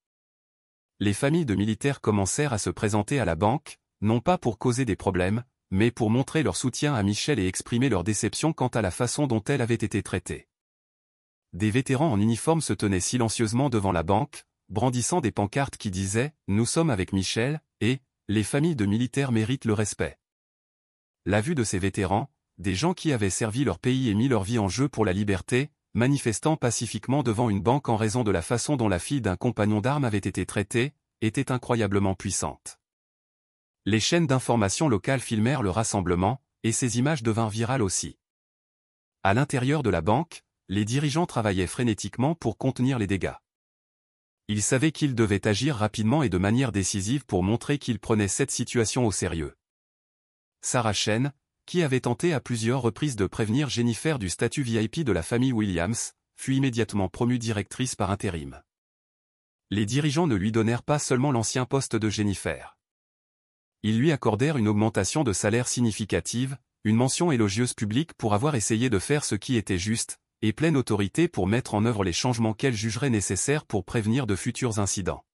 Les familles de militaires commencèrent à se présenter à la banque, non pas pour causer des problèmes, mais pour montrer leur soutien à Michelle et exprimer leur déception quant à la façon dont elle avait été traitée. Des vétérans en uniforme se tenaient silencieusement devant la banque, brandissant des pancartes qui disaient « Nous sommes avec Michelle » et « Les familles de militaires méritent le respect ». La vue de ces vétérans, des gens qui avaient servi leur pays et mis leur vie en jeu pour la liberté, manifestant pacifiquement devant une banque en raison de la façon dont la fille d'un compagnon d'armes avait été traitée, était incroyablement puissante. Les chaînes d'information locales filmèrent le rassemblement, et ces images devinrent virales aussi. À l'intérieur de la banque, les dirigeants travaillaient frénétiquement pour contenir les dégâts. Ils savaient qu'ils devaient agir rapidement et de manière décisive pour montrer qu'ils prenaient cette situation au sérieux. Sarah Chen, qui avait tenté à plusieurs reprises de prévenir Jennifer du statut VIP de la famille Williams, fut immédiatement promue directrice par intérim. Les dirigeants ne lui donnèrent pas seulement l'ancien poste de Jennifer. Ils lui accordèrent une augmentation de salaire significative, une mention élogieuse publique pour avoir essayé de faire ce qui était juste, et pleine autorité pour mettre en œuvre les changements qu'elle jugerait nécessaires pour prévenir de futurs incidents.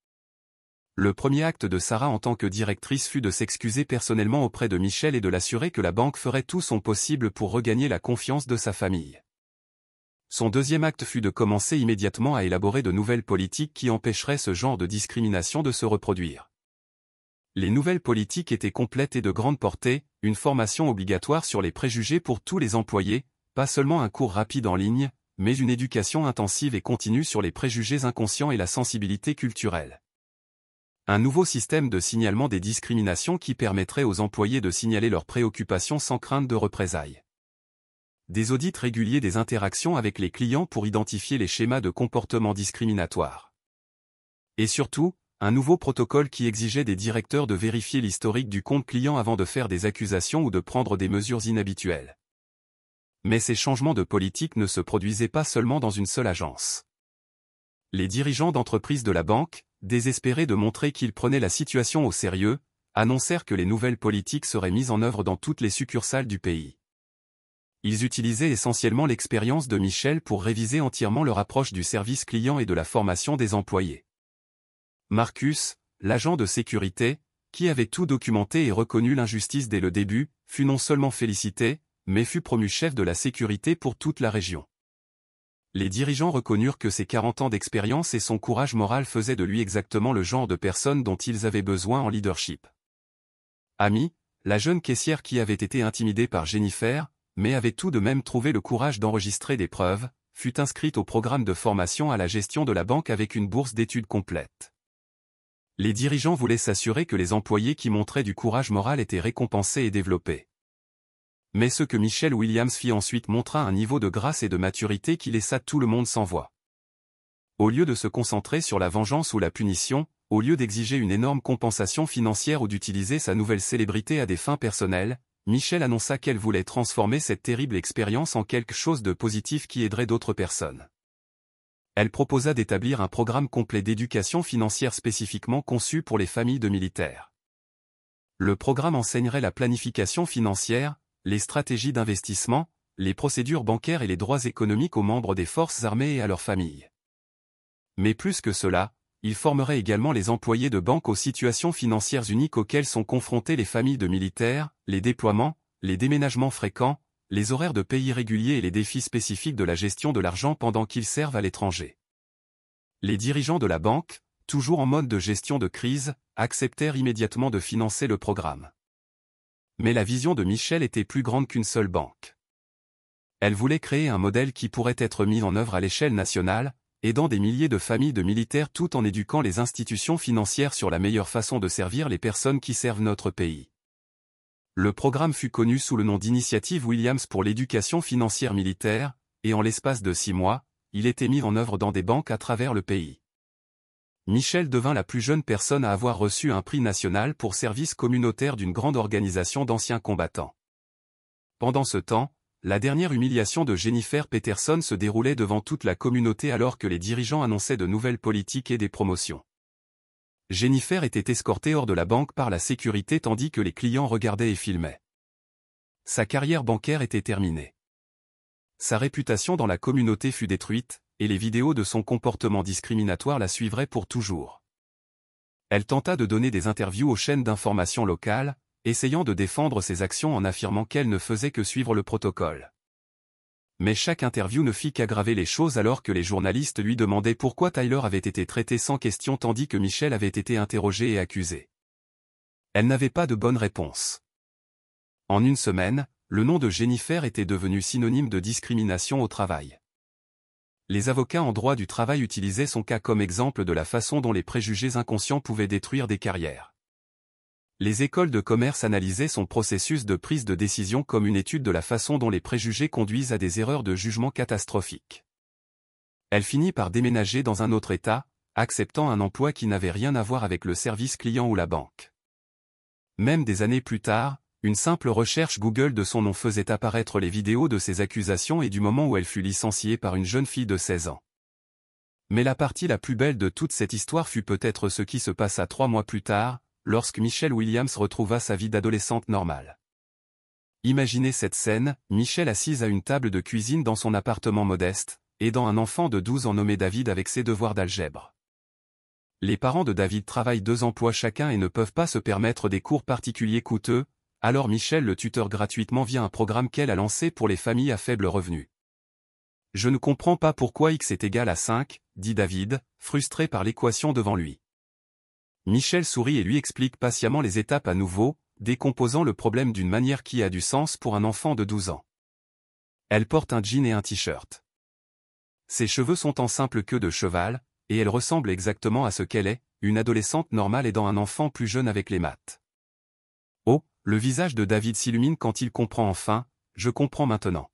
Le premier acte de Sarah en tant que directrice fut de s'excuser personnellement auprès de Michel et de l'assurer que la banque ferait tout son possible pour regagner la confiance de sa famille. Son deuxième acte fut de commencer immédiatement à élaborer de nouvelles politiques qui empêcheraient ce genre de discrimination de se reproduire. Les nouvelles politiques étaient complètes et de grande portée, une formation obligatoire sur les préjugés pour tous les employés, pas seulement un cours rapide en ligne, mais une éducation intensive et continue sur les préjugés inconscients et la sensibilité culturelle. Un nouveau système de signalement des discriminations qui permettrait aux employés de signaler leurs préoccupations sans crainte de représailles. Des audits réguliers des interactions avec les clients pour identifier les schémas de comportement discriminatoire. Et surtout, un nouveau protocole qui exigeait des directeurs de vérifier l'historique du compte client avant de faire des accusations ou de prendre des mesures inhabituelles. Mais ces changements de politique ne se produisaient pas seulement dans une seule agence. Les dirigeants d'entreprises de la banque, désespérés de montrer qu'ils prenaient la situation au sérieux, annoncèrent que les nouvelles politiques seraient mises en œuvre dans toutes les succursales du pays. Ils utilisaient essentiellement l'expérience de Michel pour réviser entièrement leur approche du service client et de la formation des employés. Marcus, l'agent de sécurité, qui avait tout documenté et reconnu l'injustice dès le début, fut non seulement félicité, mais fut promu chef de la sécurité pour toute la région. Les dirigeants reconnurent que ses 40 ans d'expérience et son courage moral faisaient de lui exactement le genre de personne dont ils avaient besoin en leadership. Amy, la jeune caissière qui avait été intimidée par Jennifer, mais avait tout de même trouvé le courage d'enregistrer des preuves, fut inscrite au programme de formation à la gestion de la banque avec une bourse d'études complète. Les dirigeants voulaient s'assurer que les employés qui montraient du courage moral étaient récompensés et développés. Mais ce que Michelle Williams fit ensuite montra un niveau de grâce et de maturité qui laissa tout le monde sans voix. Au lieu de se concentrer sur la vengeance ou la punition, au lieu d'exiger une énorme compensation financière ou d'utiliser sa nouvelle célébrité à des fins personnelles, Michelle annonça qu'elle voulait transformer cette terrible expérience en quelque chose de positif qui aiderait d'autres personnes. Elle proposa d'établir un programme complet d'éducation financière spécifiquement conçu pour les familles de militaires. Le programme enseignerait la planification financière, les stratégies d'investissement, les procédures bancaires et les droits économiques aux membres des forces armées et à leurs familles. Mais plus que cela, il formerait également les employés de banque aux situations financières uniques auxquelles sont confrontées les familles de militaires, les déploiements, les déménagements fréquents, les horaires de pays réguliers et les défis spécifiques de la gestion de l'argent pendant qu'ils servent à l'étranger. Les dirigeants de la banque, toujours en mode de gestion de crise, acceptèrent immédiatement de financer le programme. Mais la vision de Michel était plus grande qu'une seule banque. Elle voulait créer un modèle qui pourrait être mis en œuvre à l'échelle nationale, aidant des milliers de familles de militaires tout en éduquant les institutions financières sur la meilleure façon de servir les personnes qui servent notre pays. Le programme fut connu sous le nom d'Initiative Williams pour l'éducation financière militaire, et en l'espace de 6 mois, il était mis en œuvre dans des banques à travers le pays. Michel devint la plus jeune personne à avoir reçu un prix national pour service communautaire d'une grande organisation d'anciens combattants. Pendant ce temps, la dernière humiliation de Jennifer Peterson se déroulait devant toute la communauté alors que les dirigeants annonçaient de nouvelles politiques et des promotions. Jennifer était escortée hors de la banque par la sécurité tandis que les clients regardaient et filmaient. Sa carrière bancaire était terminée. Sa réputation dans la communauté fut détruite, et les vidéos de son comportement discriminatoire la suivraient pour toujours. Elle tenta de donner des interviews aux chaînes d'information locales, essayant de défendre ses actions en affirmant qu'elle ne faisait que suivre le protocole. Mais chaque interview ne fit qu'aggraver les choses alors que les journalistes lui demandaient pourquoi Tyler avait été traité sans question tandis que Michel avait été interrogé et accusé. Elle n'avait pas de bonne réponse. En une semaine, le nom de Jennifer était devenu synonyme de discrimination au travail. Les avocats en droit du travail utilisaient son cas comme exemple de la façon dont les préjugés inconscients pouvaient détruire des carrières. Les écoles de commerce analysaient son processus de prise de décision comme une étude de la façon dont les préjugés conduisent à des erreurs de jugement catastrophiques. Elle finit par déménager dans un autre État, acceptant un emploi qui n'avait rien à voir avec le service client ou la banque. Même des années plus tard, une simple recherche Google de son nom faisait apparaître les vidéos de ses accusations et du moment où elle fut licenciée par une jeune fille de 16 ans. Mais la partie la plus belle de toute cette histoire fut peut-être ce qui se passa 3 mois plus tard, lorsque Michelle Williams retrouva sa vie d'adolescente normale. Imaginez cette scène, Michelle assise à une table de cuisine dans son appartement modeste, aidant un enfant de 12 ans nommé David avec ses devoirs d'algèbre. Les parents de David travaillent 2 emplois chacun et ne peuvent pas se permettre des cours particuliers coûteux, alors Michel le tuteur gratuitement via un programme qu'elle a lancé pour les familles à faible revenu. Je ne comprends pas pourquoi x est égal à 5, dit David, frustré par l'équation devant lui. Michel sourit et lui explique patiemment les étapes à nouveau, décomposant le problème d'une manière qui a du sens pour un enfant de 12 ans. Elle porte un jean et un t-shirt. Ses cheveux sont en simple queue de cheval, et elle ressemble exactement à ce qu'elle est, une adolescente normale aidant un enfant plus jeune avec les maths. Oh, le visage de David s'illumine quand il comprend enfin, je comprends maintenant.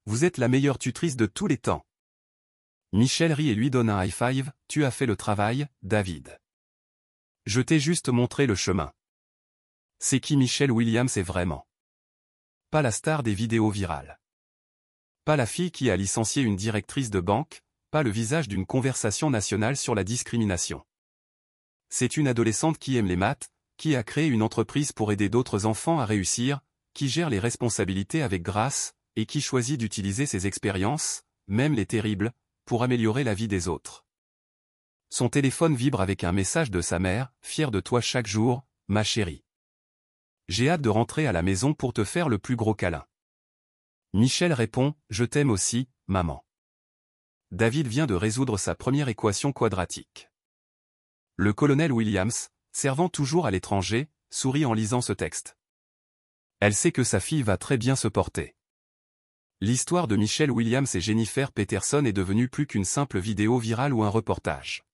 Vous êtes la meilleure tutrice de tous les temps. Michel rit et lui donne un high five, tu as fait le travail, David. Je t'ai juste montré le chemin. C'est qui Michelle Williams est vraiment? Pas la star des vidéos virales. Pas la fille qui a licencié une directrice de banque, pas le visage d'une conversation nationale sur la discrimination. C'est une adolescente qui aime les maths, qui a créé une entreprise pour aider d'autres enfants à réussir, qui gère les responsabilités avec grâce, et qui choisit d'utiliser ses expériences, même les terribles, pour améliorer la vie des autres. Son téléphone vibre avec un message de sa mère, fière de toi chaque jour, ma chérie. J'ai hâte de rentrer à la maison pour te faire le plus gros câlin. Michel répond, je t'aime aussi, maman. David vient de résoudre sa première équation quadratique. Le colonel Williams, servant toujours à l'étranger, sourit en lisant ce texte. Elle sait que sa fille va très bien se porter. L'histoire de Michelle Williams et Jennifer Peterson est devenue plus qu'une simple vidéo virale ou un reportage.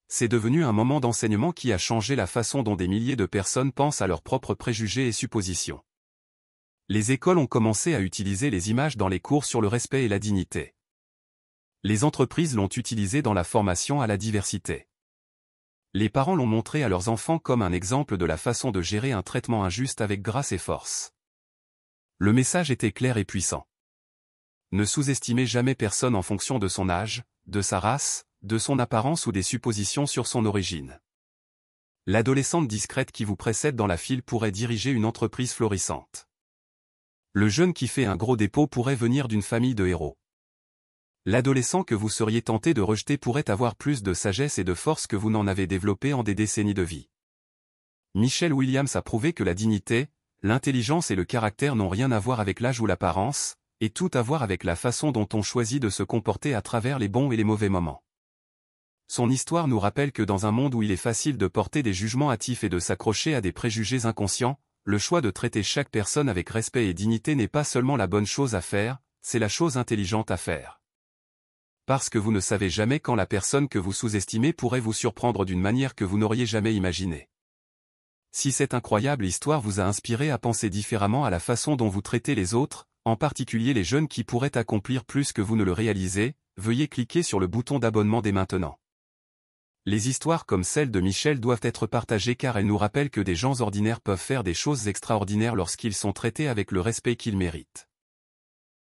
C'est devenu un moment d'enseignement qui a changé la façon dont des milliers de personnes pensent à leurs propres préjugés et suppositions. Les écoles ont commencé à utiliser les images dans les cours sur le respect et la dignité. Les entreprises l'ont utilisé dans la formation à la diversité. Les parents l'ont montré à leurs enfants comme un exemple de la façon de gérer un traitement injuste avec grâce et force. Le message était clair et puissant. Ne sous-estimez jamais personne en fonction de son âge, de sa race, de son apparence ou des suppositions sur son origine. L'adolescente discrète qui vous précède dans la file pourrait diriger une entreprise florissante. Le jeune qui fait un gros dépôt pourrait venir d'une famille de héros. L'adolescent que vous seriez tenté de rejeter pourrait avoir plus de sagesse et de force que vous n'en avez développé en des décennies de vie. Michelle Williams a prouvé que la dignité, l'intelligence et le caractère n'ont rien à voir avec l'âge ou l'apparence, et tout à voir avec la façon dont on choisit de se comporter à travers les bons et les mauvais moments. Son histoire nous rappelle que dans un monde où il est facile de porter des jugements hâtifs et de s'accrocher à des préjugés inconscients, le choix de traiter chaque personne avec respect et dignité n'est pas seulement la bonne chose à faire, c'est la chose intelligente à faire. Parce que vous ne savez jamais quand la personne que vous sous-estimez pourrait vous surprendre d'une manière que vous n'auriez jamais imaginée. Si cette incroyable histoire vous a inspiré à penser différemment à la façon dont vous traitez les autres, en particulier les jeunes qui pourraient accomplir plus que vous ne le réalisez, veuillez cliquer sur le bouton d'abonnement dès maintenant. Les histoires comme celle de Michel doivent être partagées car elles nous rappellent que des gens ordinaires peuvent faire des choses extraordinaires lorsqu'ils sont traités avec le respect qu'ils méritent.